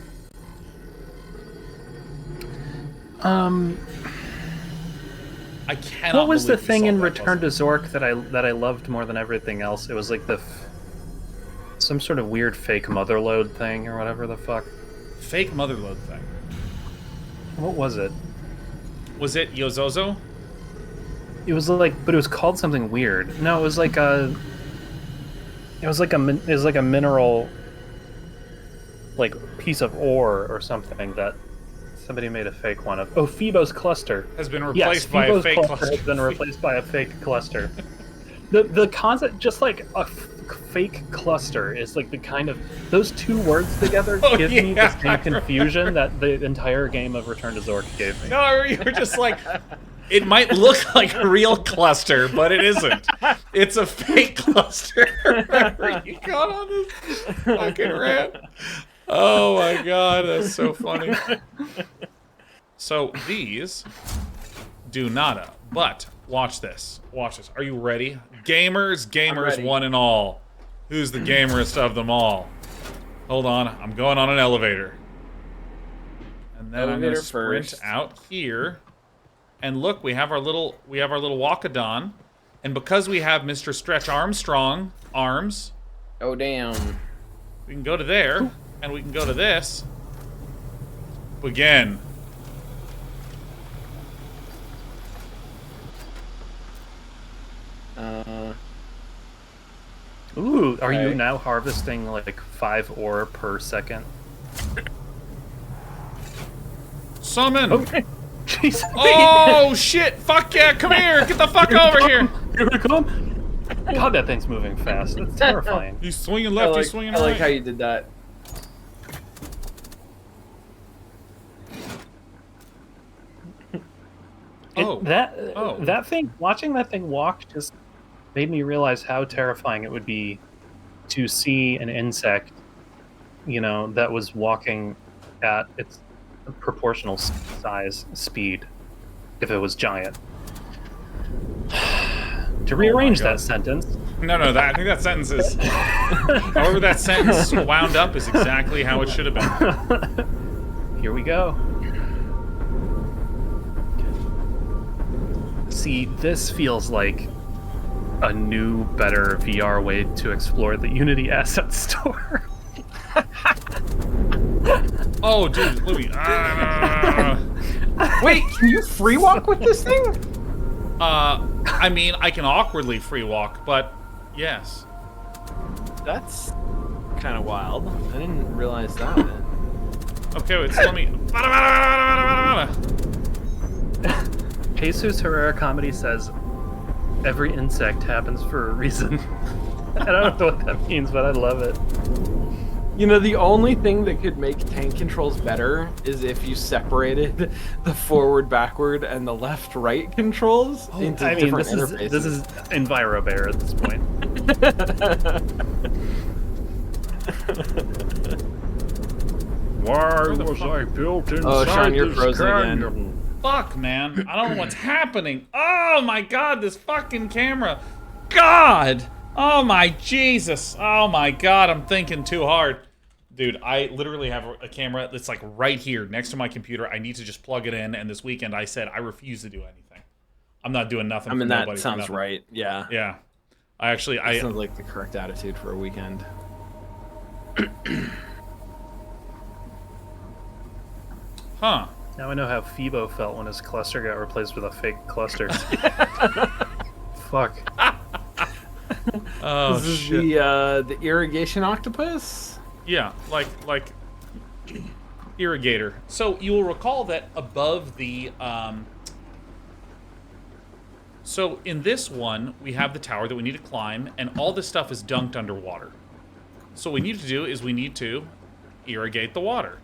I cannot. What was the believe we thing solved in that Return to puzzle. Zork that I loved more than everything else? It was like some sort of weird fake motherload thing or whatever the fuck. Fake motherload thing. What was it? Was it Yozozo? It was like, but it was called something weird. No, it was like a mineral, like piece of ore or something that somebody made a fake one of. Oh, Phoebos cluster Has been replaced by a Phoebos fake cluster. Has been replaced by a fake cluster. The concept, just like a fake cluster, is like the kind of those two words together give me the same confusion that the entire game of Return to Zork gave me. No, you were just like, it might look like a real cluster, but it isn't. It's a fake cluster. Remember, you got on this fucking rant. Oh my God, that's so funny. So these do nada, but watch this. Watch this. Are you ready? Gamers, one and all. Who's the gamerest of them all? Hold on, I'm going on an elevator. And then I'm gonna sprint out here. And look, we have our little walkadon. And because we have Mr. Stretch Armstrong arms, Oh damn. we can go to there, and we can go to this. Again. Ooh, are you now harvesting like 5 ore per second? Summon! Okay. Jeez. Oh shit! Fuck yeah! Come here! Get the fuck over here! Here we come. God, that thing's moving fast. It's terrifying. He's swinging left. He's swinging right. I like how you did that. That thing, watching that thing walk just made me realize how terrifying it would be to see an insect, you know, that was walking at its proportional size speed if it was giant. To rearrange that sentence. No, I think that sentence is... however that sentence wound up is exactly how it should have been. Here we go. See, this feels like a new, better VR way to explore the Unity asset store. Oh, dude, Louis. Wait, can you free walk with this thing? I mean, I can awkwardly free walk, but yes. That's kind of wild. I didn't realize that. Okay, wait, so let me... Jesus Herrera Comedy says, Every insect happens for a reason. I don't know what that means, but I love it. You know, the only thing that could make tank controls better is if you separated the forward, backward, and the left, right controls into different interfaces. This is EnviroBear at this point. Why was I built inside Sean, you're this frozen canyon? again. Fuck, man. I don't know what's happening. Oh my god, this fucking camera. God! Oh my Jesus. Oh my god, I'm thinking too hard. Dude, I literally have a camera that's like right here next to my computer. I need to just plug it in, and this weekend I said I refuse to do anything. I'm not doing nothing. I mean, for that nobody, sounds for nothing. right. Yeah. Yeah. That sounds like the correct attitude for a weekend. Huh. Now I know how Phoebo felt when his cluster got replaced with a fake cluster. Fuck. Oh, this is shit. the irrigation octopus? Yeah, like irrigator. So you will recall that above the so in this one we have the tower that we need to climb, and all this stuff is dunked underwater. So what we need to do is we need to irrigate the water.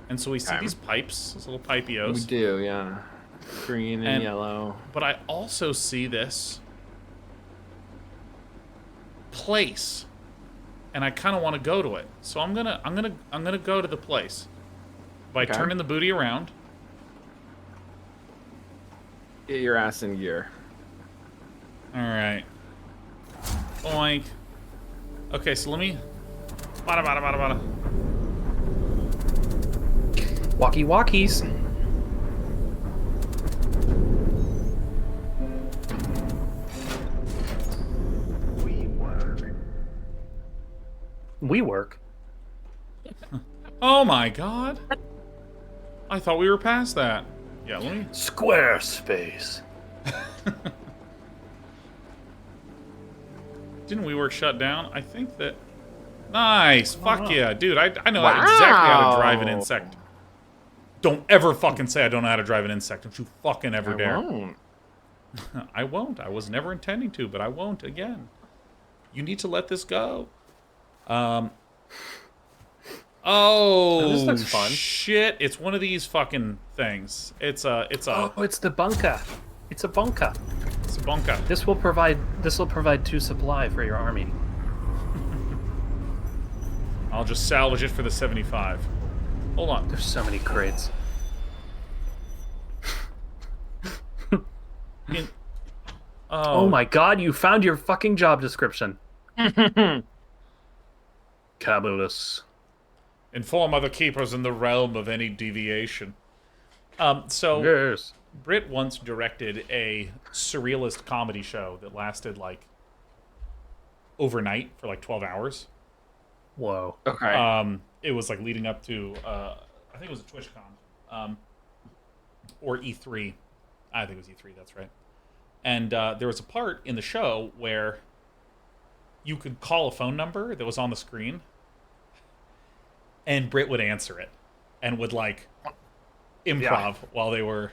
And so we see these pipes, these little pipios. We do, yeah. Green and yellow. But I also see this place, and I kind of want to go to it. So I'm gonna go to the place by turning the booty around. Get your ass in gear. All right. Oink. Okay, so let me. Bada bada bada bada. Walkie-walkies. We work. Oh my god. I thought we were past that. Yeah, let me. Squarespace. Didn't we work shut down? I think that. Nice. Fuck yeah, dude. I know exactly how to drive an insect. Don't ever fucking say I don't know how to drive an insect. Don't you fucking ever dare. Won't. I won't. I was never intending to, but I won't again. You need to let this go. Oh, this looks fun. Shit! It's one of these fucking things. It's a. Oh, it's the bunker. It's a bunker. It's a bunker. This will provide 2 supply for your army. I'll just salvage it for the 75. Hold on. There's so many crates. Oh my god, you found your fucking job description. Cabulus. Inform other keepers in the realm of any deviation. So Yes. Britt once directed a surrealist comedy show that lasted like overnight for like 12 hours. Whoa. Okay. It was like leading up to I think it was a TwitchCon. Or E3. I think it was E3, that's right. And there was a part in the show where you could call a phone number that was on the screen, and Britt would answer it and would like improv while they were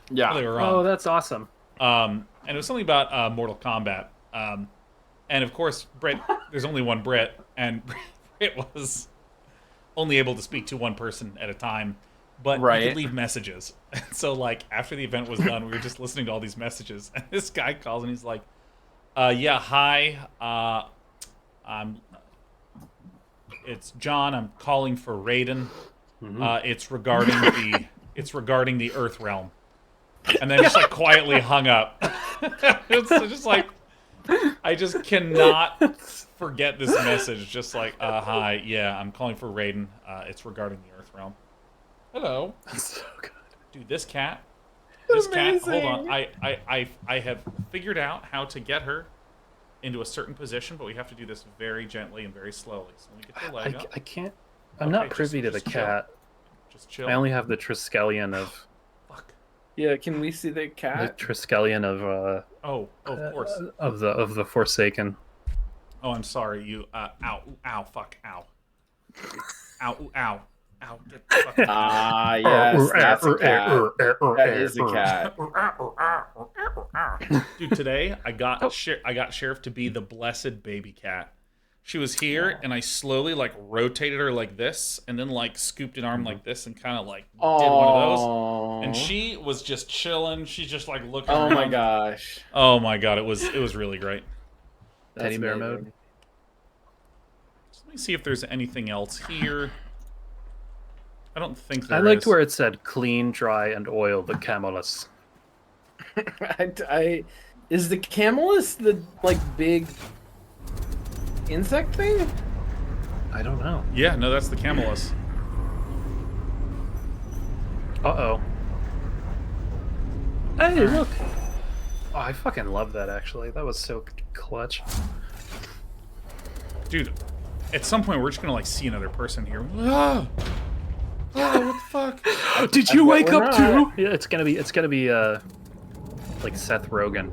while they were on. Oh, that's awesome. And it was something about Mortal Kombat. And of course, Britt, there's only one Britt, and Britt was only able to speak to one person at a time, but you could leave messages. And so, like, after the event was done, we were just listening to all these messages, and this guy calls and he's like, yeah, hi, it's John, I'm calling for Raiden. It's regarding the Earth realm. And then just like quietly hung up. It's just like, I just cannot forget this message. Just like, hi, yeah, I'm calling for Raiden. It's regarding the Earth realm. Hello. That's so good. Dude, this cat, hold on. I have figured out how to get her into a certain position, but we have to do this very gently and very slowly. So let me get the leg up. I can't. I'm not privy to the cat. Just chill. I only have the Triskelion of. Fuck. Yeah, can we see the The cat? Triskelion of. Oh, of course. Of the Forsaken. Oh, I'm sorry. You. Ow. Ow. Fuck. Ow. Ow. Ow. Ow, get the fuck out. Ah, yes, that's a cat. That is a cat. Dude, today I got Sheriff to be the blessed baby cat. She was here, and I slowly like rotated her like this, and then like scooped an arm like this, and kind of like did one of those. And she was just chilling. She's just like looking. Oh around. my gosh. Oh my god, it was really great. Teddy bear mode. So let me see if there's anything else here. I don't think there I liked is. where it said clean, dry, and oil the camelus. Is the camelus the like big insect thing? I don't know. Yeah, no, that's the camelus. Uh-oh. Hey, look! Oh, I fucking love that, actually. That was so clutch. Dude, at some point we're just gonna like see another person here. Ah! Oh, what the fuck? Did you wake up not. too? Yeah, it's gonna be like Seth Rogen.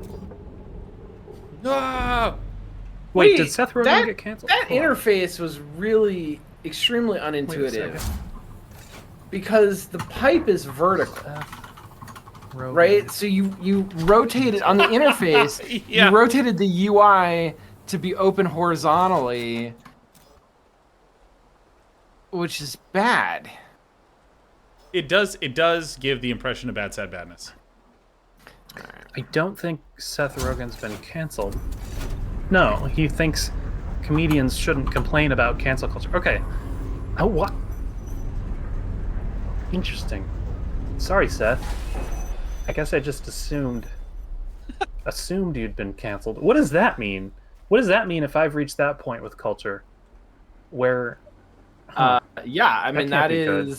Ah! Wait, did Seth Rogen get canceled? That Hold on. interface was really extremely Wait a unintuitive. second. Because the pipe is vertical. Seth Rogen. Right? So you rotated on the interface, Yeah. you rotated the UI to be open horizontally, which is bad. It does give the impression of Bad Sad Badness. I don't think Seth Rogen's been canceled. No, he thinks comedians shouldn't complain about cancel culture. Okay. Oh, what? Interesting. Sorry, Seth. I guess I just assumed you'd been canceled. What does that mean? What does that mean if I've reached that point with culture? Where... Yeah, I mean can't be good.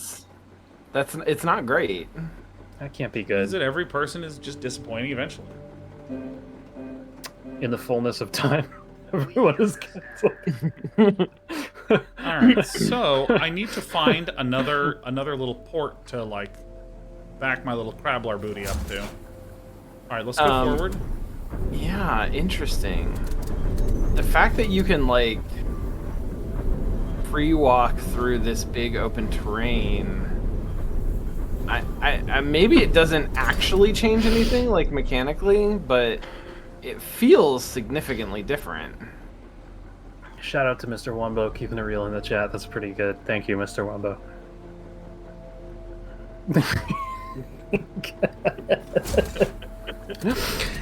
it's not great. That can't be Is good. it every person is just disappointing eventually? In the fullness of time, everyone is canceled. Alright, so I need to find another little port to like back my little Crablar booty up to. Alright, let's go forward. Yeah, interesting. The fact that you can like free walk through this big open terrain. I maybe it doesn't actually change anything like mechanically, but it feels significantly different. Shout out to Mr. Wombo keeping it real in the chat. That's pretty good. Thank you, Mr. Wombo.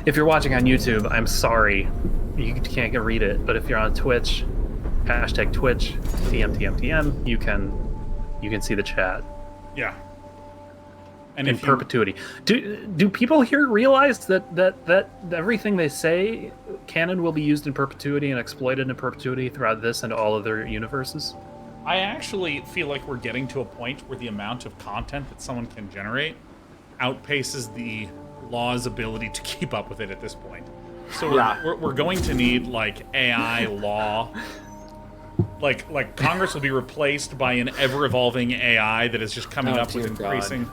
If you're watching on YouTube, I'm sorry you can't read it, but if you're on Twitch, hashtag Twitch, TM, you can see the chat. Yeah. And In if perpetuity. Do people here realize that everything they say, canon will be used in perpetuity and exploited in perpetuity throughout this and all other universes? I actually feel like we're getting to a point where the amount of content that someone can generate outpaces the law's ability to keep up with it at this point. So we're going to need like AI law. Like Congress will be replaced by an ever-evolving AI that is just coming up with increasing.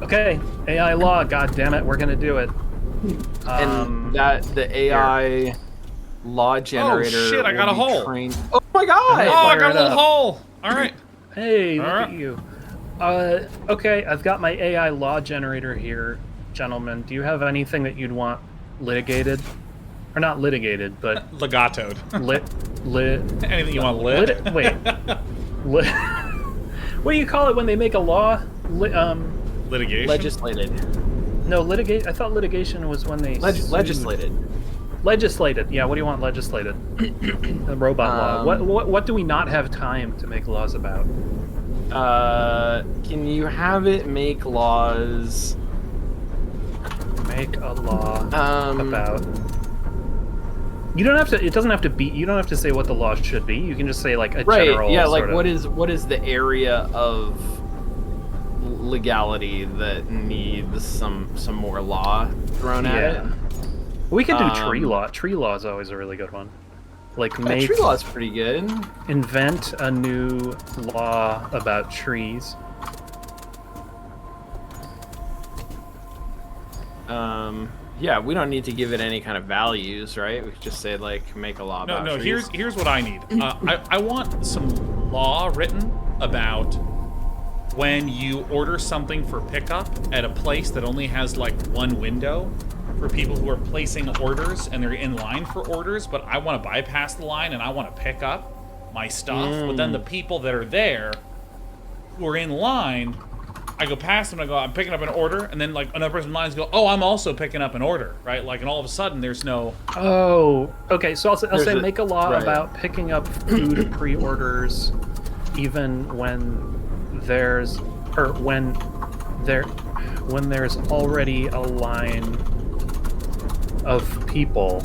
Okay, AI law. God damn it, we're gonna do it. And that the AI law generator. Oh shit! I got a will be hole. trained- Oh my god! Oh, I Fire got a it little up. hole. All right. Hey, look Alright. at you. Okay, I've got my AI law generator here, gentlemen. Do you have anything that you'd want litigated? Or not litigated, but Legatoed. lit. Anything you want lit? Wait. Lit. What do you call it when they make a law? Litigation. Legislated. No, litigate. I thought litigation was when they sued. Legislated. Legislated. Yeah. What do you want legislated? The robot law. What do we not have time to make laws about? Can you have it make laws? Make a law Um, about. You don't have to. It doesn't have to be. You don't have to say what the law should be. You can just say like a Right. general. Yeah. Like sort of, what is the area of legality that needs some more law thrown at it? We could do tree law. Tree law is always a really good one. Like make Tree law's pretty good. invent a new law about trees. Yeah, we don't need to give it any kind of values, right? We could just say like make a law about No. trees. Here's what I need. I want some law written about when you order something for pickup at a place that only has like one window for people who are placing orders and they're in line for orders, but I want to bypass the line and I want to pick up my stuff. But then the people that are there who are in line, I go past them and I go, I'm picking up an order, and then like another person in line go, oh, I'm also picking up an order, right? Like, and all of a sudden there's no... Oh, okay. So I'll say make a law about picking up food pre-orders, even when there's when there's already a line of people.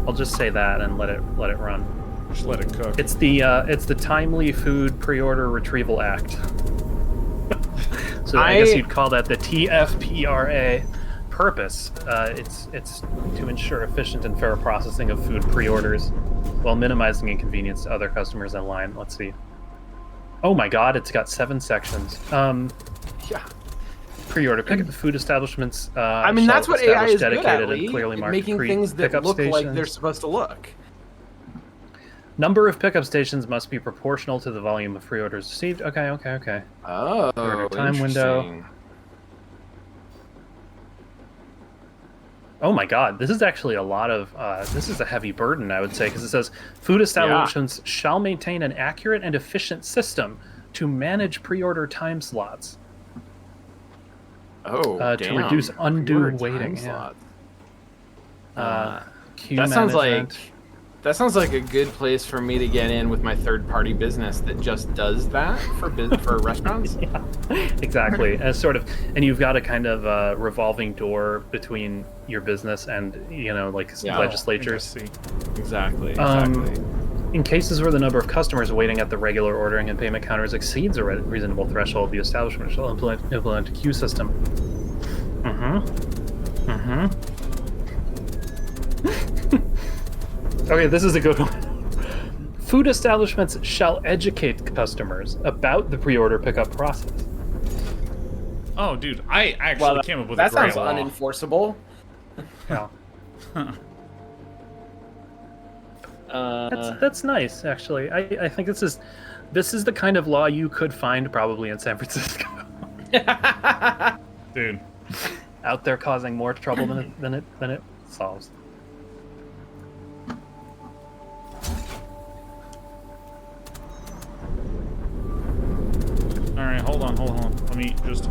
I'll just say that and let it run. Just let it cook. It's the Timely Food Pre-Order Retrieval Act. So I guess you'd call that the TFPRA. Purpose. It's to ensure efficient and fair processing of food pre-orders while minimizing inconvenience to other customers in line. Let's see. Oh my God, it's got 7 sections. Yeah. Pre-order pickup the food establishments. I mean, that's what AI is good at, and clearly marked making things that look like they're supposed to look. Number of pickup stations must be proportional to the volume of pre-orders received. Okay. Oh, Order time window. Oh my God, this is actually a lot of, this is a heavy burden, I would say, because it says, food establishments shall maintain an accurate and efficient system to manage pre-order time slots. Oh, damn. To reduce undue waiting. Queue management. That sounds like a good place for me to get in with my third-party business that just does that for restaurants. Yeah, exactly. And you've got a kind of revolving door between your business and legislatures. Exactly. In cases where the number of customers waiting at the regular ordering and payment counters exceeds a reasonable threshold, the establishment shall implement a queue system. Okay, this is a good one. Food establishments shall educate customers about the pre-order pickup process. Oh, dude, I actually came up with a great That sounds law. unenforceable. Yeah. That's nice, actually. I think this is the kind of law you could find probably in San Francisco. Dude. Out there causing more trouble than it solves. Alright, hold on. Let me just...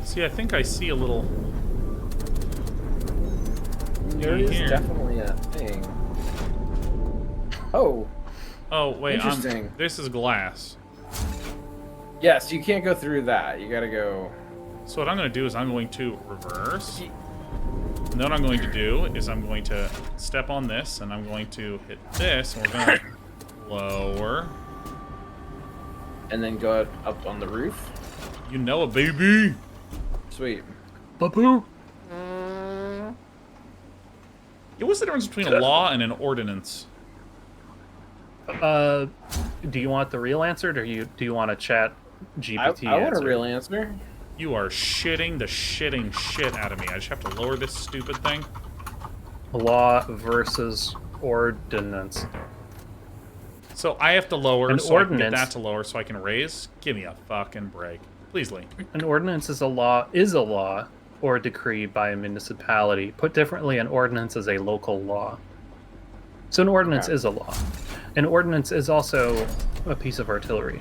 See, I think I see a little... There is definitely a thing. Oh. Oh, wait, interesting. This is glass. Yes, you can't go through that. You gotta go... So what I'm going to do is I'm going to reverse. And then what I'm going to do is I'm going to step on this, and I'm going to hit this, and we're going to lower. And then go up on the roof. You know it, baby! Sweet. Babu! What's the difference between a law and an ordinance? Do you want the real answer, or do you want a chat GPT I want answer? a real answer. You are shitting the shitting shit out of me. I just have to lower this stupid thing. Law versus ordinance. So I have to lower, An so I can ordinance. get that to lower, so I can raise? Give me a fucking break. Please, Lee. An ordinance is a law or a decree by a municipality. Put differently, an ordinance is a local law. So an ordinance is a law. An ordinance is also a piece of artillery.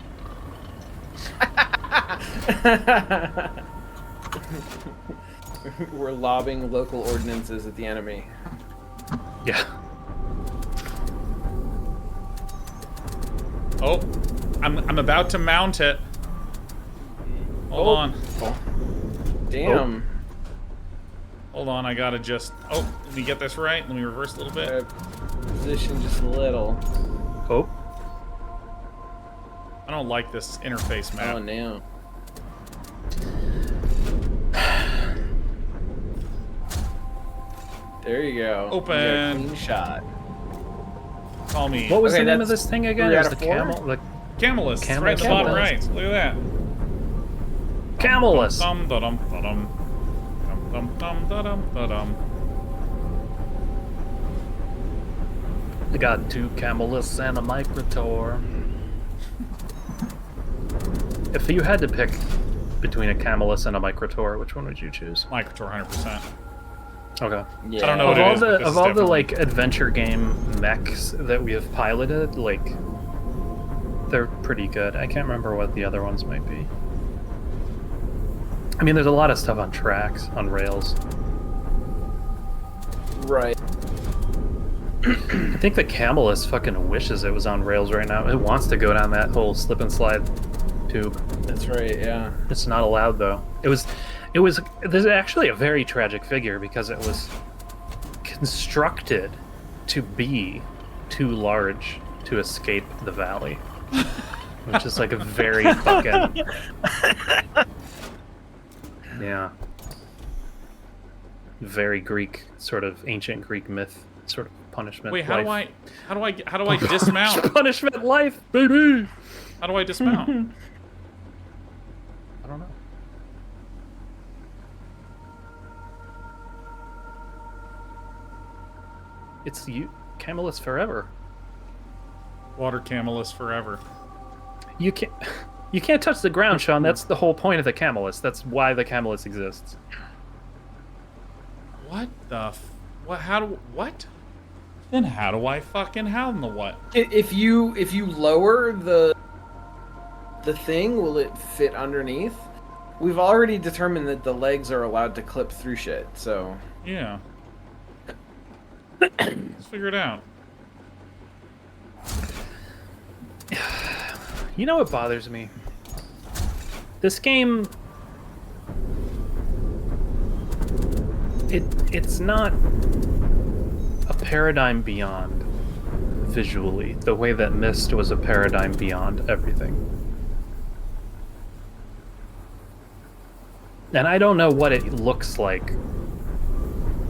We're lobbing local ordinances at the enemy. Yeah. Oh, I'm about to mount it. Hold on. Oh. Damn. Hold on, I gotta just... Oh, let me get this right. Let me reverse a little bit. Position just a little. Oh. I don't like this interface map. Oh, no. There you go. Open. You got a clean shot. Call me. What was the name that's of this thing again? 3 It out was of the 4? camel. The Camelus. It's Camel- right at the bottom Camelus. right. Look at that. Camelus. Dum dum dum dum dum dum dum dum. I got 2 Camelus and a Microtor. If you had to pick between a Camelus and a Microtor, which one would you choose? Microtor 100%. Okay. Yeah. I don't know what it is, but this is all the definitely- like adventure game mechs that we have piloted, like they're pretty good. I can't remember what the other ones might be. I mean, there's a lot of stuff on tracks, on rails. Right. I think the Camelus fucking wishes it was on rails right now. It wants to go down that whole slip and slide tube. That's right. Yeah. It's not allowed though. There's actually a very tragic figure because it was constructed to be too large to escape the valley. Which is like a very fucking... Yeah. Very Greek, sort of ancient Greek myth sort of punishment. Wait, how life. do I dismount? Punishment life, baby! How do I dismount? I don't know. It's you, Camelus forever. Water Camelus forever. You can't touch the ground, Sean. That's the whole point of the Camelus. That's why the Camelus exists. What the what? What? Then how do I fucking how in the what? If you lower the thing, will it fit underneath? We've already determined that the legs are allowed to clip through shit, so... Yeah. Let's figure it out. You know what bothers me? This game... It's not a paradigm beyond visually, the way that Myst was a paradigm beyond everything. And I don't know what it looks like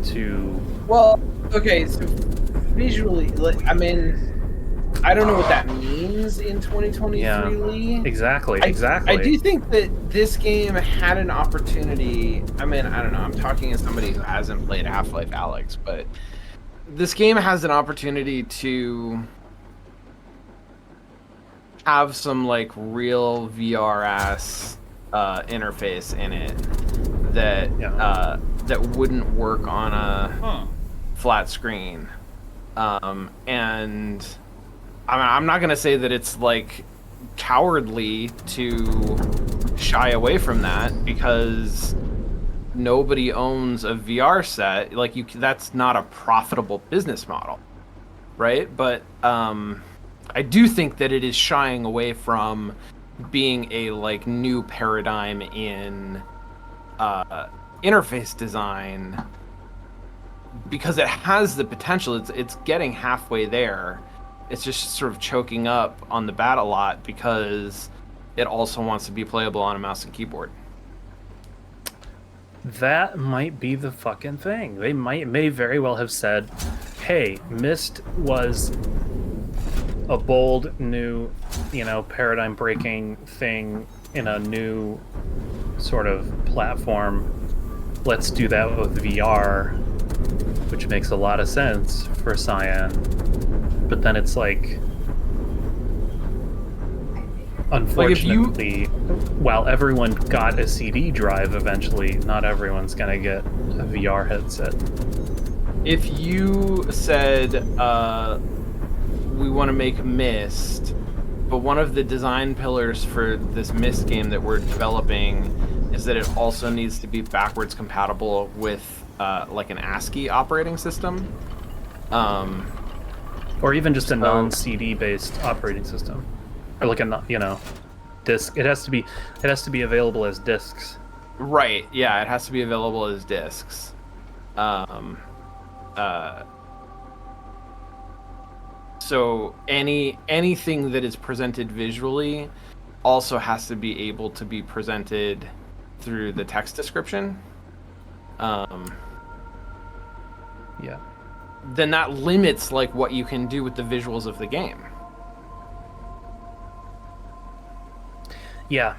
to... Well, okay, so visually, like, I mean, I don't know what that means in 2023, Yeah, Lee. exactly. I do think that this game had an opportunity. I mean, I don't know. I'm talking as somebody who hasn't played Half-Life Alyx, but this game has an opportunity to have some like real VR ass interface in it that that wouldn't work on a flat screen. And I mean, I'm not gonna say that it's like cowardly to shy away from that because nobody owns a VR set. Like that's not a profitable business model, right? But I do think that it is shying away from being a like new paradigm in interface design because it has the potential. It's getting halfway there. It's just sort of choking up on the bat a lot because it also wants to be playable on a mouse and keyboard. That might be the fucking thing. They may very well have said, hey, Myst was a bold, new, paradigm breaking thing in a new sort of platform. Let's do that with VR, which makes a lot of sense for Cyan. But then it's like, unfortunately, while everyone got a CD drive eventually, not everyone's gonna get a VR headset. If you said, we want to make Myst, but one of the design pillars for this Myst game that we're developing is that it also needs to be backwards compatible with like an ASCII operating system. Or even just a non-CD based operating system, or like a disc. It has to be available as discs. Right. Yeah, it has to be available as discs. So anything that is presented visually also has to be able to be presented through the text description. Yeah. Then that limits like what you can do with the visuals of the game. Yeah.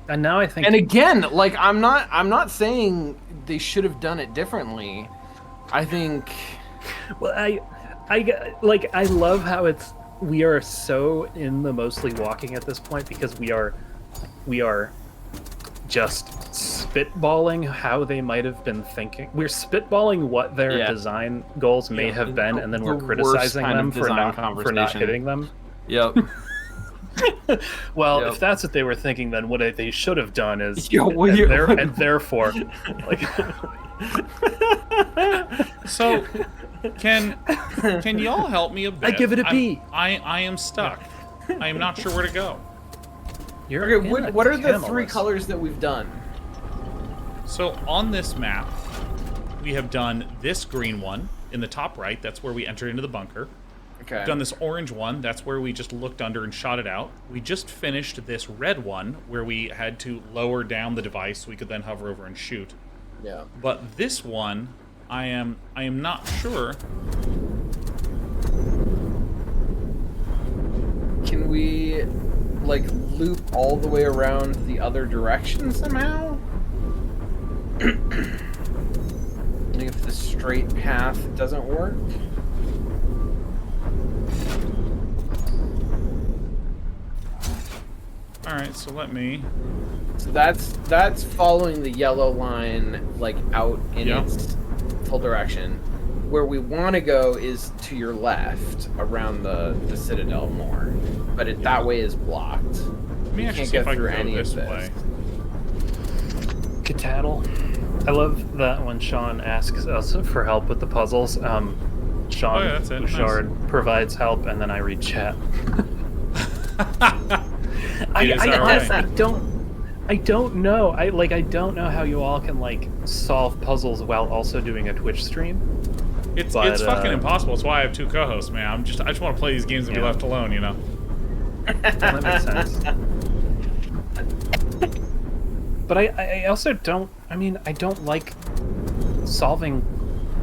And now I think And again, like I'm not saying they should have done it differently. I think well I love how we are so in the mostly walking at this point because we are we are just spitballing how they might have been thinking. We're spitballing what their design goals may have been, and then we're criticizing them for not hitting them. Yep. Well, if that's what they were thinking, then what they should have done is, and therefore, like. So, can y'all help me a bit? I give it a B. I am stuck. I am not sure where to go. Okay, what are the 3 colors that we've done? So on this map, we have done this green one in the top right. That's where we entered into the bunker. Okay. We've done this orange one. That's where we just looked under and shot it out. We just finished this red one where we had to lower down the device so we could then hover over and shoot. Yeah. But this one, I am not sure. Can we like loop all the way around the other direction somehow? If the straight path doesn't work? Alright, so let me... So that's following the yellow line like out in its full direction. Where we want to go is to your left around the citadel more, but that way is blocked. Let me actually see if I can go this way. Kataddle. I love that when Sean asks us for help with the puzzles, Sean Bouchard provides help, and then I read chat. I don't know. I don't know how you all can like solve puzzles while also doing a Twitch stream. It's fucking impossible. That's why I have 2 co-hosts, man. I just want to play these games and be left alone, you know. That makes sense. But I also don't. I mean, I don't like solving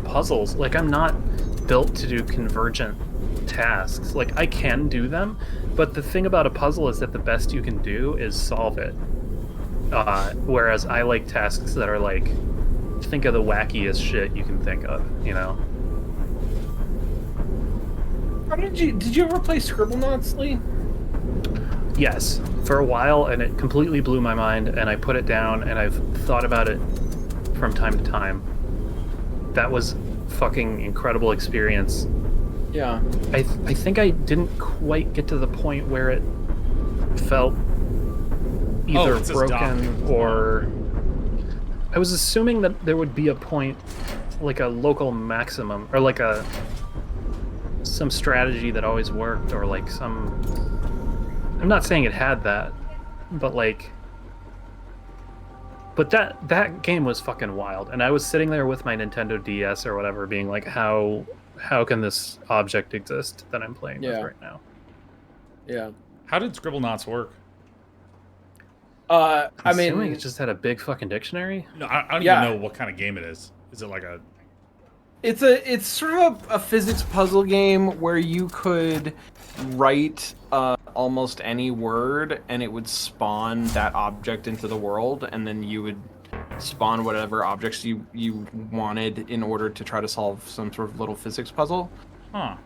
puzzles. Like, I'm not built to do convergent tasks. Like, I can do them, but the thing about a puzzle is that the best you can do is solve it. Whereas I like tasks that are like, think of the wackiest shit you can think of, you know? Did you ever play Scribblenauts, Lee? Yes, for a while, and it completely blew my mind, and I put it down, and I've thought about it from time to time. That was fucking incredible experience. Yeah. I think I didn't quite get to the point where it felt either broken or... I was assuming that there would be a point, like a local maximum, or like some strategy that always worked, or like some... I'm not saying it had that, but like... But that game was fucking wild, and I was sitting there with my Nintendo DS or whatever, being like, how can this object exist that I'm playing with right now? Yeah. How did Scribblenauts work? I mean, it just had a big fucking dictionary. No, I don't even know what kind of game it is. Is it like a... It's sort of a physics puzzle game where you could write almost any word and it would spawn that object into the world, and then you would spawn whatever objects you wanted in order to try to solve some sort of little physics puzzle. Huh.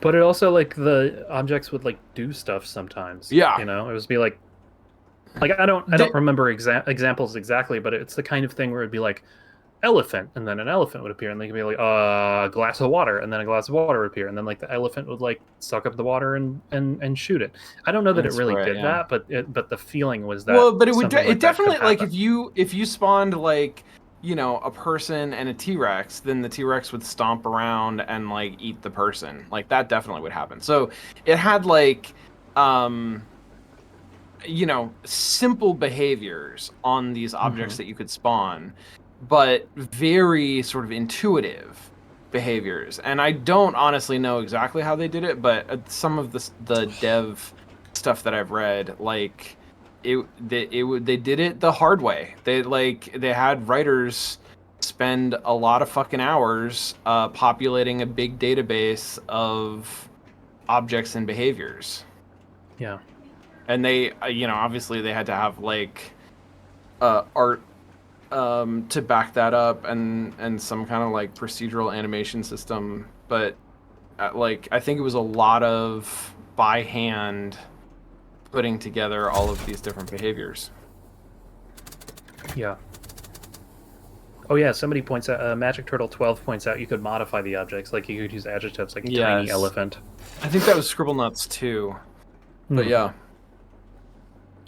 But it also, like, the objects would like do stuff sometimes. Yeah. You know, it would be like I don't remember examples exactly, but it's the kind of thing where it'd be like elephant, and then an elephant would appear, and they could be like a glass of water, and then a glass of water would appear, and then like the elephant would like suck up the water and shoot it. I don't know that it really did that, but the feeling was that. Well, but it definitely like if you spawned like, you know, a person and a T-Rex, then the T-Rex would stomp around and like eat the person. Like that definitely would happen. So it had like you know, simple behaviors on these objects that you could spawn, but very sort of intuitive behaviors. And I don't honestly know exactly how they did it, but some of the dev stuff that I've read, like they did it the hard way. They had writers spend a lot of fucking hours populating a big database of objects and behaviors. Yeah. And they, you know, obviously they had to have like art to back that up, and some kind of like procedural animation system. But like I think it was a lot of by hand putting together all of these different behaviors. Yeah. Oh yeah, somebody points out, Magic Turtle 12 points out you could modify the objects, like you could use adjectives like tiny elephant. I think that was Scribble Nuts too. But yeah.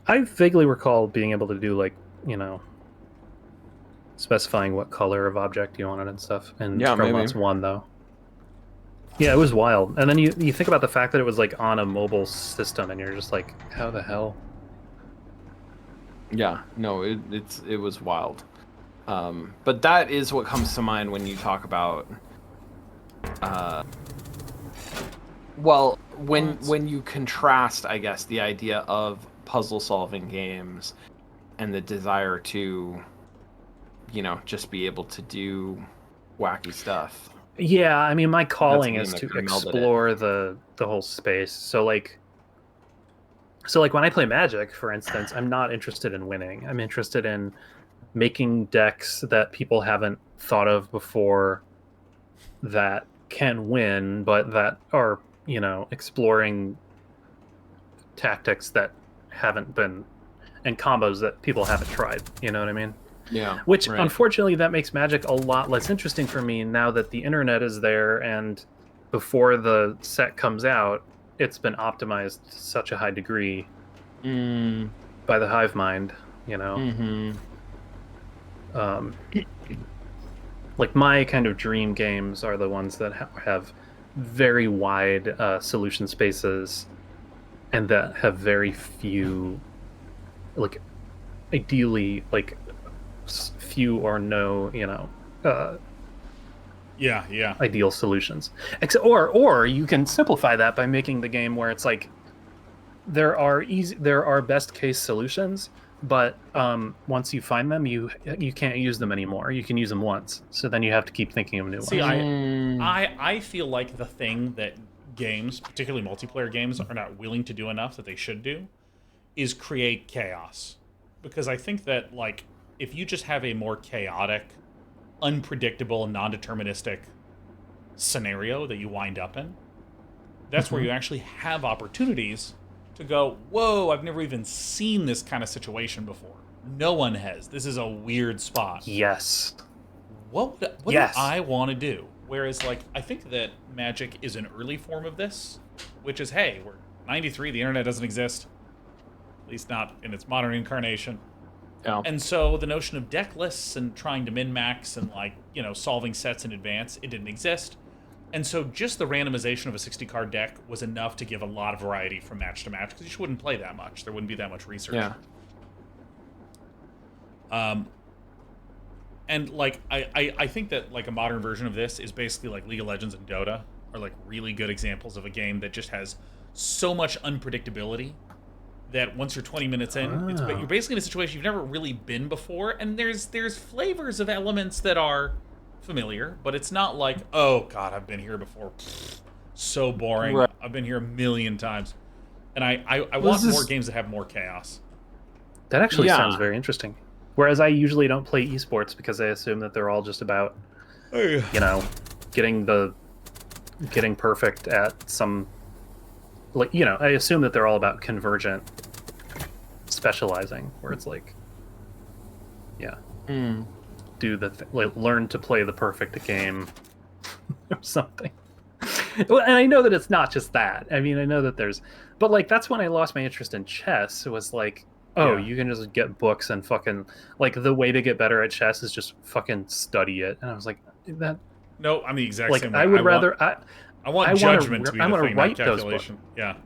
I vaguely recall being able to do like, you know, specifying what color of object you wanted and stuff. And Scribble Nuts 1 though. Yeah, it was wild. And then you think about the fact that it was like on a mobile system and you're just like, how the hell? Yeah, no, it was wild. But that is what comes to mind when you talk about well, when you contrast, I guess, the idea of puzzle solving games and the desire to, you know, just be able to do wacky stuff. Yeah, I mean, my calling is to explore the whole space. So like when I play Magic, for instance, I'm not interested in winning. I'm interested in making decks that people haven't thought of before that can win, but that are, you know, exploring tactics that haven't been, and combos that people haven't tried. You know what I mean? Yeah. Which, unfortunately, that makes Magic a lot less interesting for me now that the internet is there, and before the set comes out, it's been optimized to such a high degree by the hive mind, you know? Like, my kind of dream games are the ones that have very wide solution spaces and that have very few, like, ideally, like, few or no, you know, ideal solutions. Or you can simplify that by making the game where it's like there are best case solutions, but once you find them, you can't use them anymore. You can use them once, so then you have to keep thinking of new ones. See, I feel like the thing that games, particularly multiplayer games, are not willing to do enough that they should do is create chaos. Because I think that, like, if you just have a more chaotic, unpredictable, non-deterministic scenario that you wind up in, that's where you actually have opportunities to go, whoa, I've never even seen this kind of situation before. No one has. This is a weird spot. Yes. What do I want to do? Whereas, like, I think that Magic is an early form of this, which is, hey, we're 93, the internet doesn't exist. At least not in its modern incarnation. Yeah. And so the notion of deck lists and trying to min-max and, like, you know, solving sets in advance, it didn't exist. And so just the randomization of a 60-card deck was enough to give a lot of variety from match to match, because you just wouldn't play that much. There wouldn't be that much research. Yeah. And, like, I think that, like, a modern version of this is basically like League of Legends and Dota are, like, really good examples of a game that just has so much unpredictability that once you're 20 minutes in, you're basically in a situation you've never really been before, and there's flavors of elements that are familiar, but it's not like, oh god, I've been here before. Pfft, so boring. Right. I've been here a million times. And I want more games that have more chaos. That actually sounds very interesting. Whereas I usually don't play esports because I assume that they're all just about, you know, getting perfect at some, like, you know, I assume that they're all about convergent specializing, where it's like, do like, learn to play the perfect game or something. Well, and I know that it's not just that. I mean, I know that there's, but like that's when I lost my interest in chess. It was like, you can just get books and fucking, like, the way to get better at chess is just fucking study it. And I was like, that. No, I'm the exact like, same way. I would rather. I want judgment to be the thing, write not calculation. Yeah.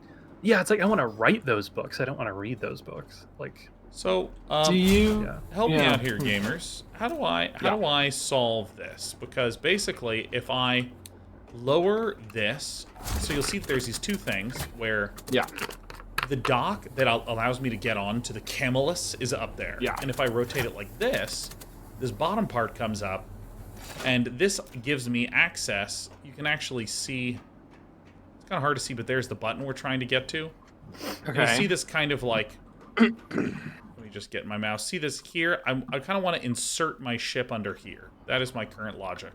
Yeah, it's like I want to write those books. I don't want to read those books. Like, so do you help me out here, gamers? How do I solve this? Because basically, if I lower this, so you'll see that there's these two things where the dock that allows me to get on to the Camelus is up there. Yeah. And if I rotate it like this bottom part comes up, and this gives me access. You can actually see. It's kind of hard to see, but there's the button we're trying to get to. Okay. You see this kind of like. Let me just get my mouse. See this here? I kind of want to insert my ship under here. That is my current logic.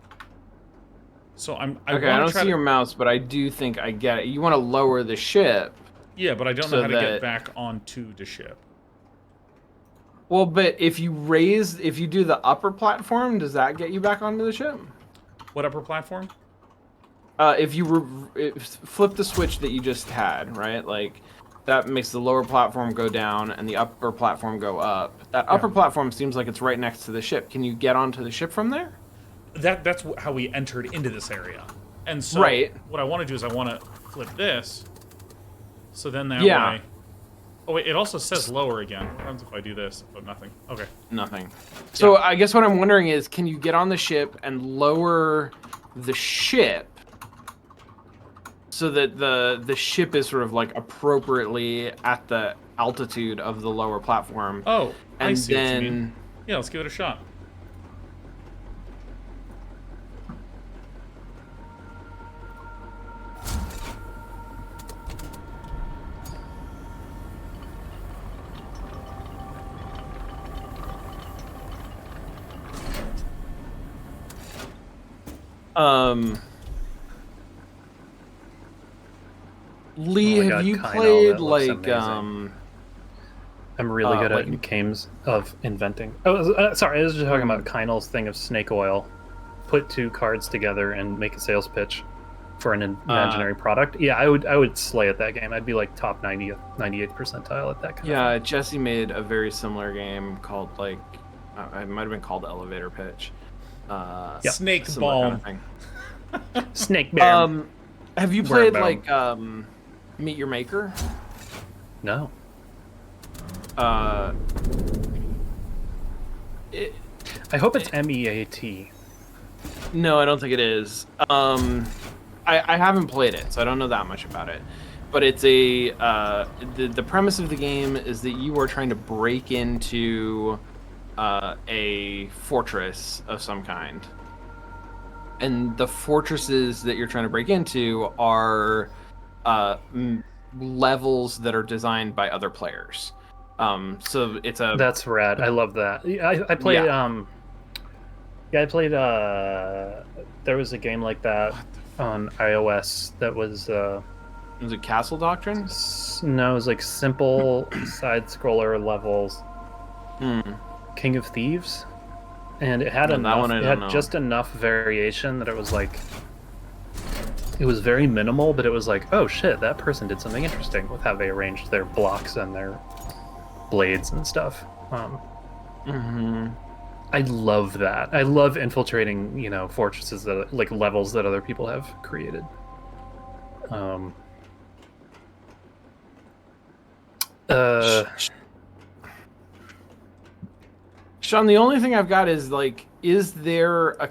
So I don't see your mouse, but I do think I get it. You want to lower the ship. Yeah, but I don't know how to get back onto the ship. Well, but if you do the upper platform, does that get you back onto the ship? What upper platform? If you flip the switch that you just had, right? Like, that makes the lower platform go down and the upper platform go up. That upper platform seems like it's right next to the ship. Can you get onto the ship from there? That's how we entered into this area. And so what I want to do is I want to flip this. So then that way... Oh, wait, it also says lower again. What happens if I do this? Oh, nothing. Okay. Nothing. So I guess what I'm wondering is, can you get on the ship and lower the ship so that the ship is sort of like appropriately at the altitude of the lower platform? Oh, and I see then... what you mean. Yeah, let's give it a shot. Lee, have you played like I'm really good at games of inventing. Oh, sorry, I was just talking about Kynal's thing of snake oil. Put 2 cards together and make a sales pitch for an imaginary product. Yeah, I would slay at that game. I'd be like top 98th percentile at that kind of thing. Jesse made a very similar game called like it might have been called Elevator Pitch. Snake Bomb. Kind of Snake Bear. Have you played like Meet Your Maker? No. I hope it's MEAT. No, I don't think it is. I haven't played it, so I don't know that much about it. But it's the premise of the game is that you are trying to break into a fortress of some kind. And the fortresses that you're trying to break into are levels that are designed by other players. So it's a... That's rad. I love that. I played... I played... there was a game like that on iOS that was... was it Castle Doctrine? No, it was like simple side-scroller levels. King of Thieves? And it had just enough variation that it was like... It was very minimal, but it was like, oh shit, that person did something interesting with how they arranged their blocks and their blades and stuff. I love that. I love infiltrating, fortresses that like levels that other people have created. Sean, the only thing I've got is like, is there a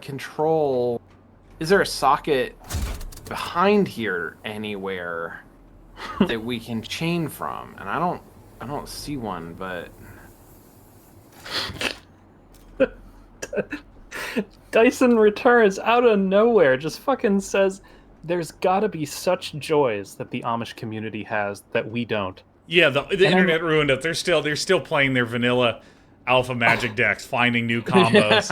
socket behind here anywhere that we can chain from? And I don't see one, but Dyson Returns out of nowhere just fucking says there's gotta be such joys that the Amish community has that we don't. Yeah, the internet ruined it. They're still playing their vanilla alpha magic decks, finding new combos.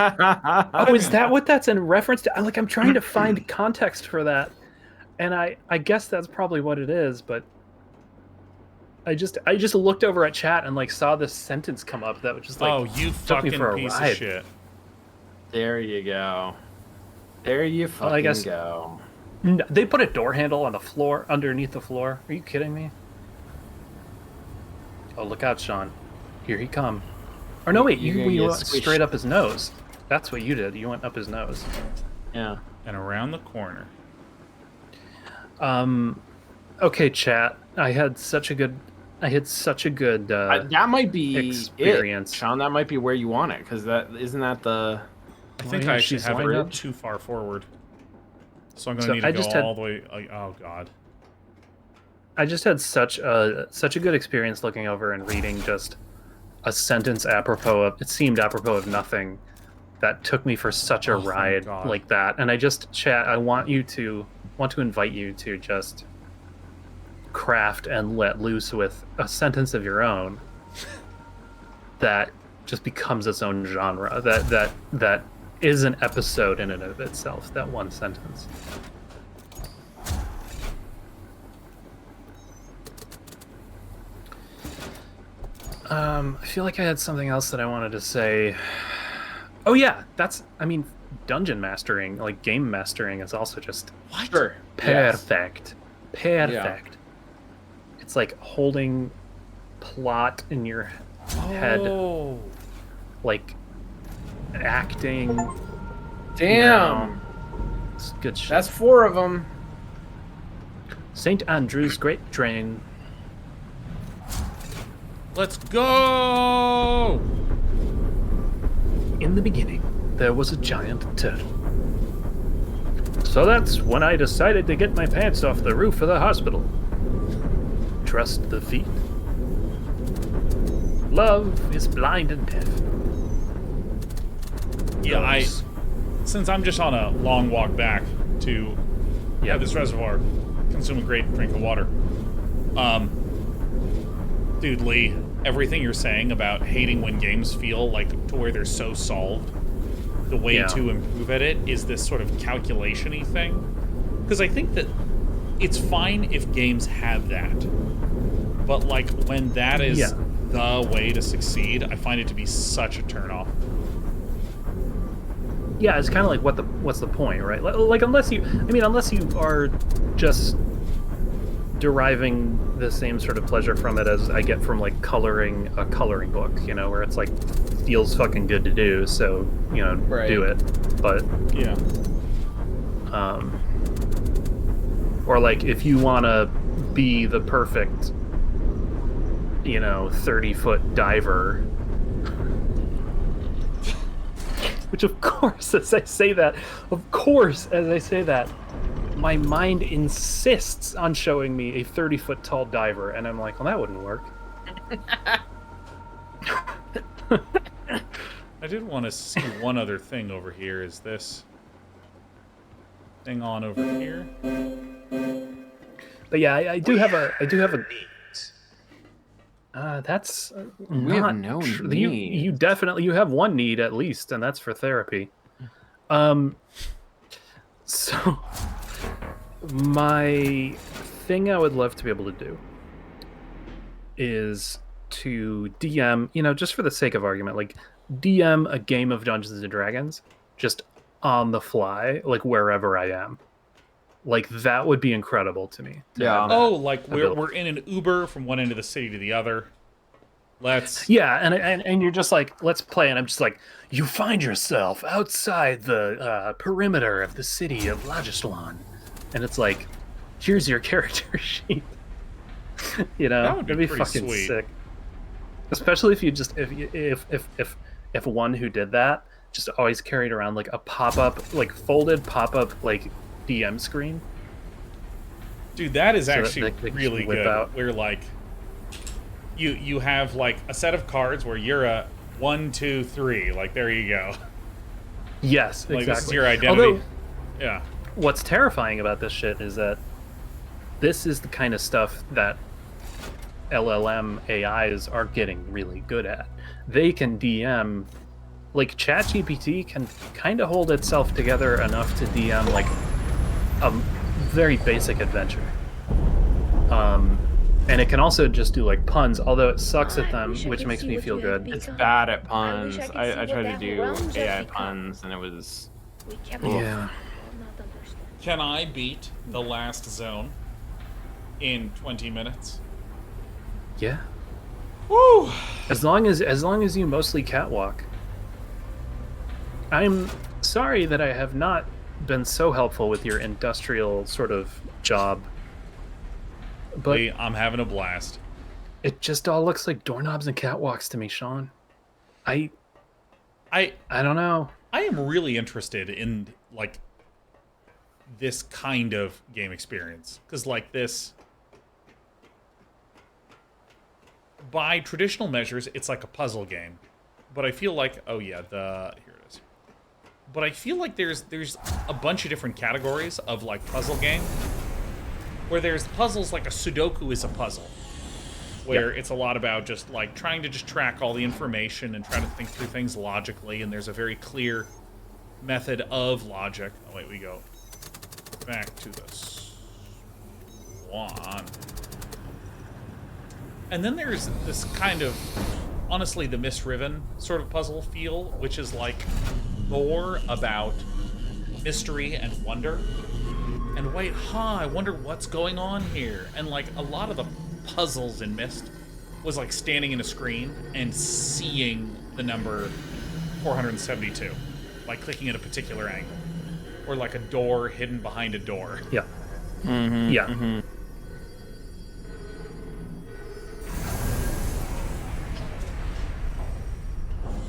Oh, is that what that's in reference to? I'm trying to find context for that, and I guess that's probably what it is. But I just looked over at chat and saw this sentence come up that was just oh, you fucking piece of shit. There you go. There you fucking go. They put a door handle on the floor, underneath the floor. Are you kidding me? Oh, look out, Sean. Here he come. Or no, wait, you went straight up his nose. That's what you did. You went up his nose. Yeah. And around the corner. Okay, chat. I had such a good that might be experience. Sean, that might be where you want it, because isn't that the... I think I actually have it too far forward. So I'm going to need to go all the way... Oh, God. I just had such a good experience looking over and reading just a sentence it seemed apropos of nothing that took me for such a ride like that. And I want to invite you to just craft and let loose with a sentence of your own that just becomes its own genre, that is an episode in and of itself, that one sentence. I feel like I had something else that I wanted to say. Oh yeah, dungeon mastering, like game mastering, is also just Sure. perfect. Yes. Perfect. It's like holding plot in your head, like acting. Damn. It's good shit. That's 4 of them. St. Andrew's Great Train. Let's go! In the beginning, there was a giant turtle. So that's when I decided to get my pants off the roof of the hospital. Trust the feet. Love is blind and deaf. Yeah, since I'm just on a long walk back to have this reservoir, consume a great drink of water. Dude, Lee, everything you're saying about hating when games feel like to where they're so solved, the way to improve at it is this sort of calculation-y thing. Because I think that it's fine if games have that. But, like, when that is the way to succeed, I find it to be such a turnoff. Yeah, it's kind of like what's the point, right? Like unless you are just deriving the same sort of pleasure from it as I get from like coloring a coloring book, you know, where it's like feels fucking good to do, so you know, do it. But yeah, or like if you want to be the perfect, you know, 30-foot diver. Which, of course, as I say that, my mind insists on showing me a 30-foot tall diver, and I'm like, well, that wouldn't work. I did want to see one other thing over here. Is this thing on over here? But yeah, I do have a. That's we have no need. You definitely have one need at least, and that's for therapy. So my thing I would love to be able to do is to DM, you know, just for the sake of argument, like DM a game of Dungeons and Dragons just on the fly, like wherever I am. Like that would be incredible to me. Oh, like we're in an Uber from one end of the city to the other. And you're just like, let's play, and I'm just like, you find yourself outside the perimeter of the city of Lagislan, and it's like, here's your character sheet. You know, that would be fucking sweet. sick. Especially if you just if one who did that just always carried around like a pop-up, like folded pop-up like DM screen. Dude, that is actually that really good. Where like you have like a set of cards where you're a 1, 2, 3. Like there you go. Yes, like, exactly. This is your identity. Although, what's terrifying about this shit is that this is the kind of stuff that LLM AIs are getting really good at. They can DM, like ChatGPT can kind of hold itself together enough to DM like a very basic adventure. And it can also just do like puns, although it sucks at them, which makes me feel good. It's bad at puns. I tried to do AI puns and it was... Yeah. Can I beat the last zone in 20 minutes? Yeah. Woo! As long as you mostly catwalk. I'm sorry that I have not been so helpful with your industrial sort of job. But I'm having a blast. It just all looks like doorknobs and catwalks to me, Sean. I don't know. I am really interested in like this kind of game experience because like this, by traditional measures, it's like a puzzle game. But I feel like here it is. But I feel like there's a bunch of different categories of like puzzle game. Where there's puzzles like a Sudoku is a puzzle. Where it's a lot about just like trying to just track all the information and try to think through things logically, and there's a very clear method of logic. Oh wait, we go back to the swan. And then there's this kind of honestly the Miss Riven sort of puzzle feel, which is like more about mystery and wonder. And wait, I wonder what's going on here. And like a lot of the puzzles in Myst was like standing in a screen and seeing the number 472, like clicking at a particular angle, or like a door hidden behind a door. Yeah. Mm-hmm, Yeah. Mm-hmm.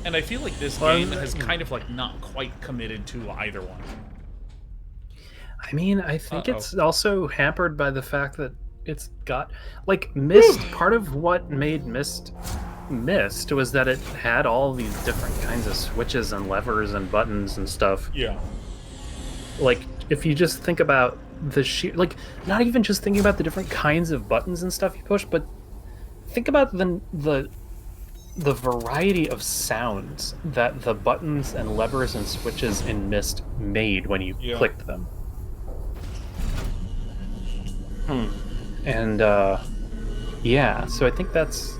And I feel like this game has kind of like not quite committed to either one. I mean, I think it's also hampered by the fact that it's got like Myst. Part of what made Myst was that it had all these different kinds of switches and levers and buttons and stuff. Yeah. Like if you just think about the sheer, like not even just thinking about the different kinds of buttons and stuff you push, but think about the variety of sounds that the buttons and levers and switches in Myst made when you clicked them. And yeah, so I think that's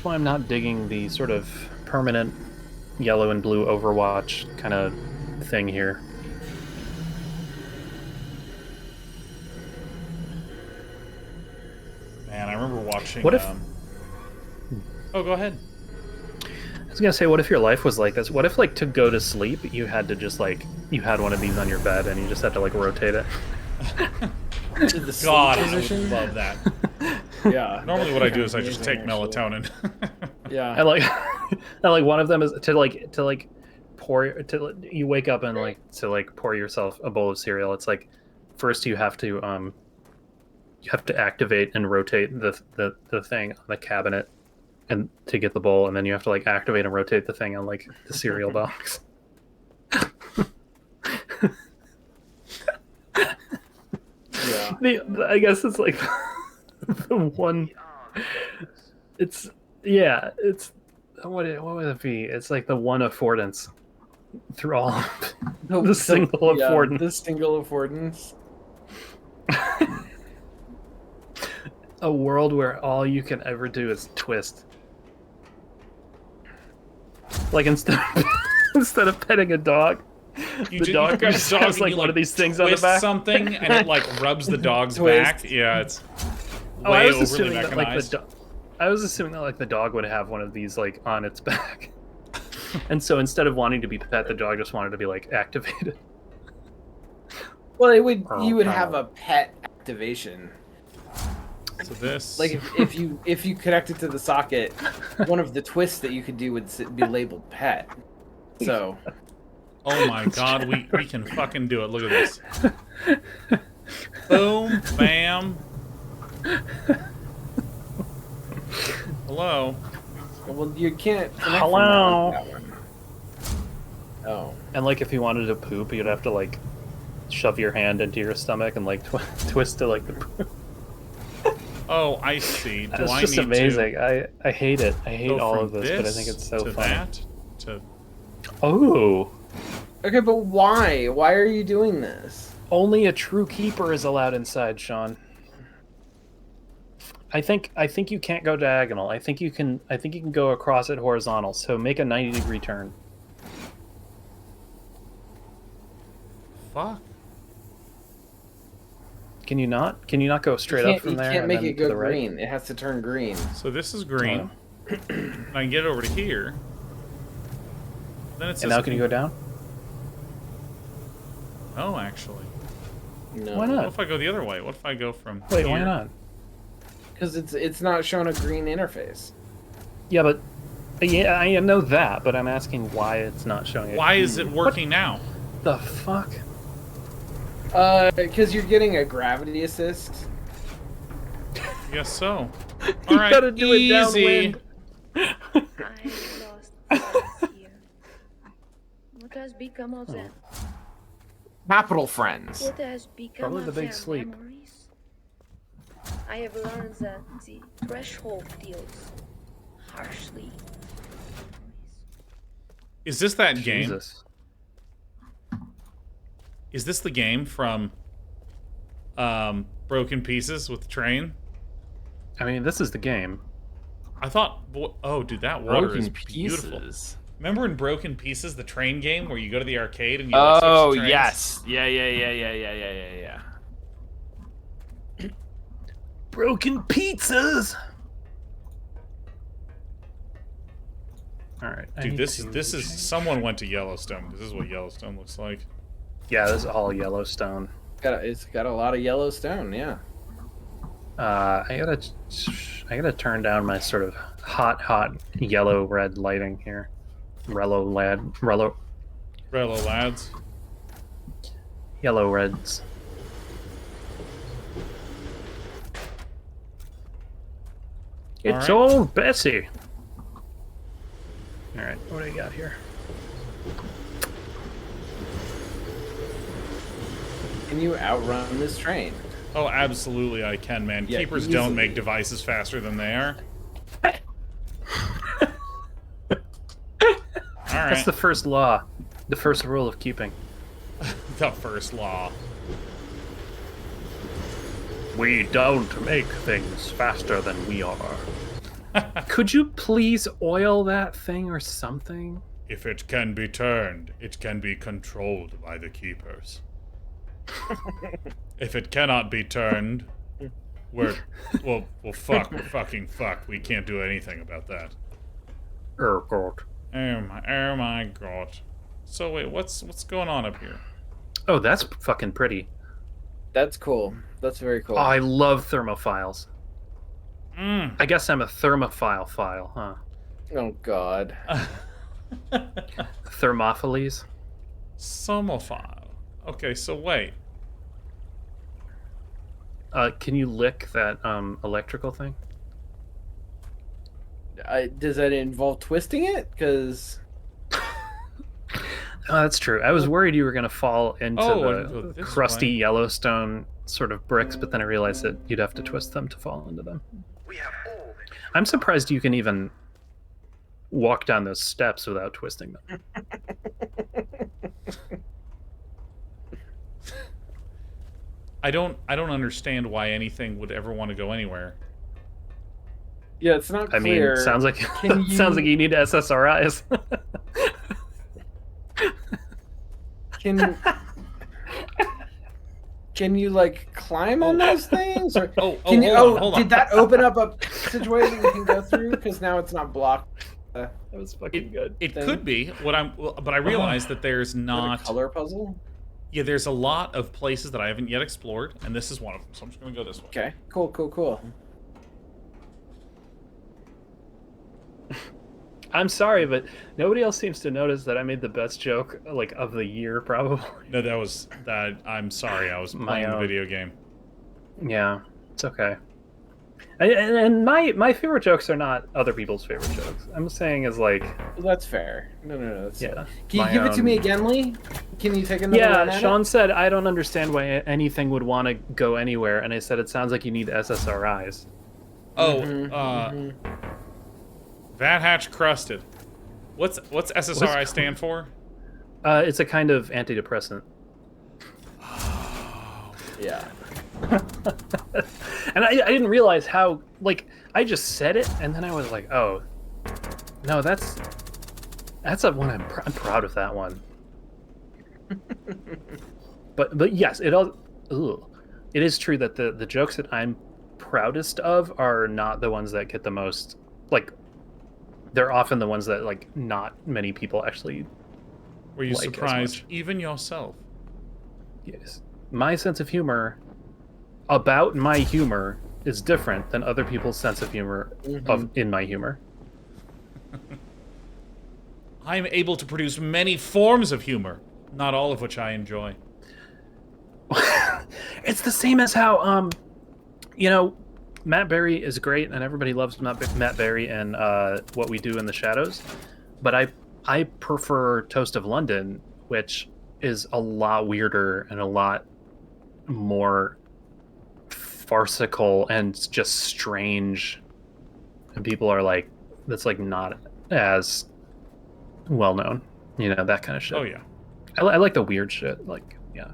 why I'm not digging the sort of permanent yellow and blue Overwatch kind of thing here. Man, I remember watching. What if? Oh, go ahead. I was gonna say, what if your life was like this? What if, like, to go to sleep, you had to just like you had one of these on your bed and you just had to like rotate it? To the God, I position? would love that. Yeah. Normally, what I do is I just amazing, take melatonin. Yeah. And like, and like one of them is to pour you wake up and like to like pour yourself a bowl of cereal. It's like first you have to activate and rotate the thing on the cabinet and to get the bowl, and then you have to like activate and rotate the thing on like the cereal box. Yeah. I guess it's like the one. It's what would it be? It's like the one affordance through all of the single affordance. The single affordance. A world where all you can ever do is twist. Like instead of petting a dog, the dog just has like one of these things on the back. Something and it like rubs the dog's back. Yeah, it's way overly mechanized. I was assuming that like the dog would have one of these like on its back, and so instead of wanting to be pet, the dog just wanted to be like activated. Well, you would have a pet activation. So this, like if you connect it to the socket, one of the twists that you could do would be labeled pet. So, oh my God, we can fucking do it. Look at this. Boom, bam. Hello. Well, you can't. Hello. That one. Oh. And like if you wanted to poop, you'd have to like shove your hand into your stomach and like twist to like the poop. Oh, I see. It's just amazing. I hate it. I hate all of this, but I think it's so fun. Oh. Okay, but why? Why are you doing this? Only a true keeper is allowed inside, Sean. I think you can't go diagonal. I think you can go across it horizontal. So make a 90-degree turn. Fuck. Can you not? Can you not go straight up from there? You can't make it go green. Right? It has to turn green. So this is green. I can get it over to here. Then it says. And now can you go down? Oh, actually. No. Why not? What if I go the other way? What if I go from Wait, here? why not? Because it's not showing a green interface. Yeah, but yeah, I know that, but I'm asking why it's not showing it. Why is it working now? The fuck? Because you're getting a gravity assist. I guess so. You All right, gotta do easy. it downwind. I lost friends here. What has become of them? Capital friends. What has become Probably of the big their sleep. memories? I have learned that the threshold deals harshly. Is this that game? Jesus. Is this the game from Broken Pieces with the train? I mean, this is the game. I thought, oh, dude, that water Broken is beautiful. pieces. Remember in Broken Pieces, the train game where you go to the arcade and you like, switch trains? Yes. Yeah. Broken pizzas. All right, Dude, this is someone went to Yellowstone. This is what Yellowstone looks like. Yeah, this is all Yellowstone. It's got a lot of Yellowstone. Yeah. I gotta turn down my sort of hot yellow red lighting here. Rello lads. yellow reds. It's old Bessie. All right, what do we got here? Can you outrun this train? Oh, absolutely I can, man. Yeah, Keepers easily. don't make devices faster than they are. Alright. That's the first law. The first rule of keeping. The first law. We don't make things faster than we are. Could you please oil that thing or something? If it can be turned, it can be controlled by the Keepers. If it cannot be turned, we're fuck. We're fucking fucked. We can't do anything about that. God. Oh my god. So wait, what's going on up here? Oh, that's fucking pretty. That's cool. That's very cool. Oh, I love thermophiles. Mm. I guess I'm a thermophile file, huh? Oh god. Thermophiles. Somophile. Okay, so wait. Can you lick that electrical thing? Does that involve twisting it? Because Oh, that's true. I was worried you were going to fall into the this crusty way. Yellowstone sort of bricks, but then I realized that you'd have to twist them to fall into them. We have all the I'm surprised you can even walk down those steps without twisting them. I don't understand why anything would ever want to go anywhere. yeah, it's not I mean, clear. sounds like Can sounds like you need SSRIs. Can you like climb on those things? Or hold on. did that open up a situation you can go through? Because now it's not blocked. That was fucking good. It thing. could be but I realized that there's Is that a not. color puzzle. Yeah, there's a lot of places that I haven't yet explored, and this is one of them. So I'm just gonna go this way. Okay, cool. I'm sorry, but nobody else seems to notice that I made the best joke like of the year, probably. No, that. I'm sorry. I was playing the video game. Yeah, it's okay. And my favorite jokes are not other people's favorite jokes. I'm saying is like, Well, that's fair. No. That's yeah. Can you give it to me again, Lee? Can you take another run Yeah, at Sean it? said I don't understand why anything would want to go anywhere, and I said it sounds like you need SSRIs. Oh, Vat Hatch Crusted. What's SSRI stand for? It's a kind of antidepressant. Yeah. And I didn't realize how, like, I just said it, and then I was like, oh, no, that's a one I'm proud of that one. but yes, it is true that the jokes that I'm proudest of are not the ones that get the most, like, they're often the ones that, like, not many people actually Were you like as surprised much. even yourself? Yes. My sense of humor about my humor is different than other people's sense of humor in my humor. I am able to produce many forms of humor, not all of which I enjoy. It's the same as how Matt Berry is great and everybody loves Matt Berry and What We Do in the Shadows, but I prefer Toast of London, which is a lot weirder and a lot more farcical and just strange, and people are like, that's like not as well known, that kind of shit. Oh yeah. I like the weird shit, like, yeah.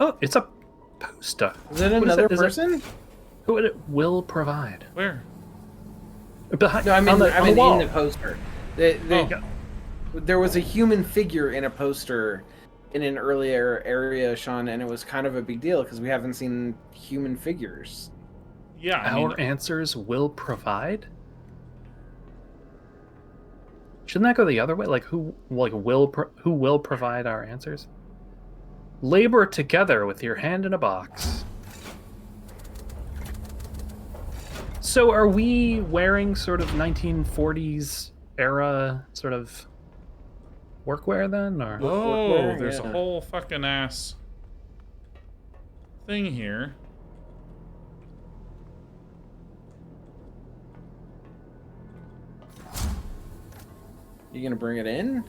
Oh, it's a poster. Is it What another is it? person? Who it will provide? Where? Behind, No, I mean, on the wall. in the poster. Oh. There was a human figure in a poster in an earlier area, Sean, and it was kind of a big deal because we haven't seen human figures. Yeah, Our answers will provide. Shouldn't that go the other way? Like who will provide our answers? Labor together with your hand in a box. So are we wearing sort of 1940s era sort of workwear then, or? Oh, there's Yeah. a whole fucking ass thing here. You gonna bring it in?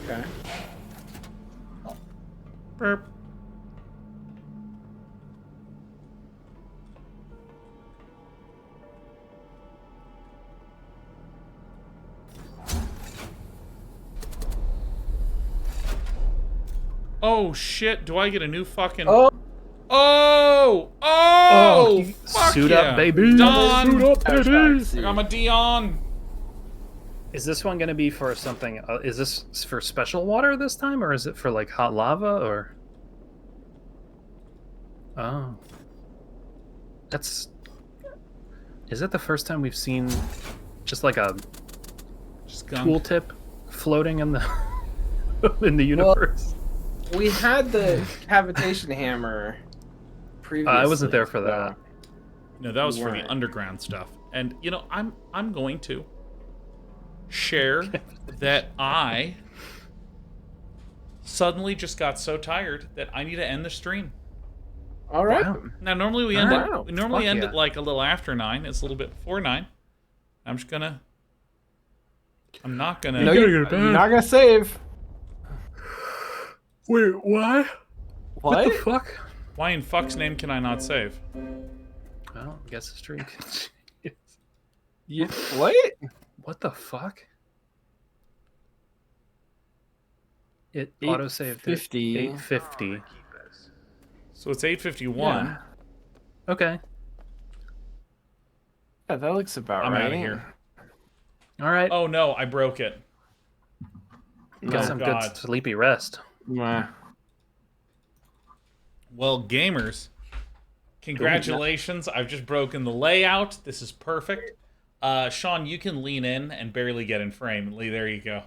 Okay. Burp. Oh shit, do I get a new fucking... Oh, Oh! Fuck suit yeah. up, baby! Don! Suit up, baby! I got my Dion! Is this one going to be for something? Is this for special water this time, or is it for like hot lava, or? Oh, that's. Is it the first time we've seen just like a Just gunk. tooltip floating in the in the universe? we had the cavitation hammer previously. I wasn't there for that. No, that was for the Right. underground stuff. And you know, I'm going to share that I suddenly just got so tired that I need to end the stream. All right. Wow. Now normally we end Wow. it we normally Fuck end yeah. it like a little after 9. It's a little bit before 9. I'm just gonna I'm not gonna No, you're not gonna save. Wait, what? What the What? fuck? Why in fuck's name can I not save? Well, I guess the stream. What? What the fuck? It autosaved at 850. 850. So it's 8:51. Yeah. Okay. Yeah, that looks about I'm right. out of here. All right. Oh no, I broke it. Get oh, some God. good sleepy rest. Mwah. Well, gamers, congratulations. I've just broken the layout. This is perfect. Sean, you can lean in and barely get in frame. Lee, there you go.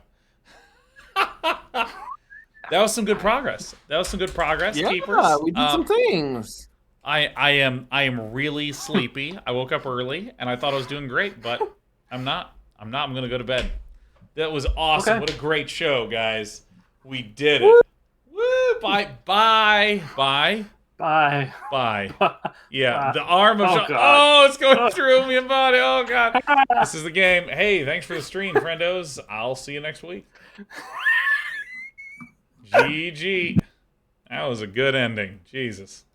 That was some good progress. Yeah, keepers. we did some things. I am really sleepy. I woke up early and I thought I was doing great, but I'm not. I'm gonna go to bed. That was awesome. Okay. What a great show, guys. We did it. Woo! Bye. Bye. Yeah, the arm of Oh, Sean. God. Oh, it's going through me and body. Oh God. This is the game. Hey, thanks for the stream, friendos. I'll see you next week. GG. That was a good ending. Jesus.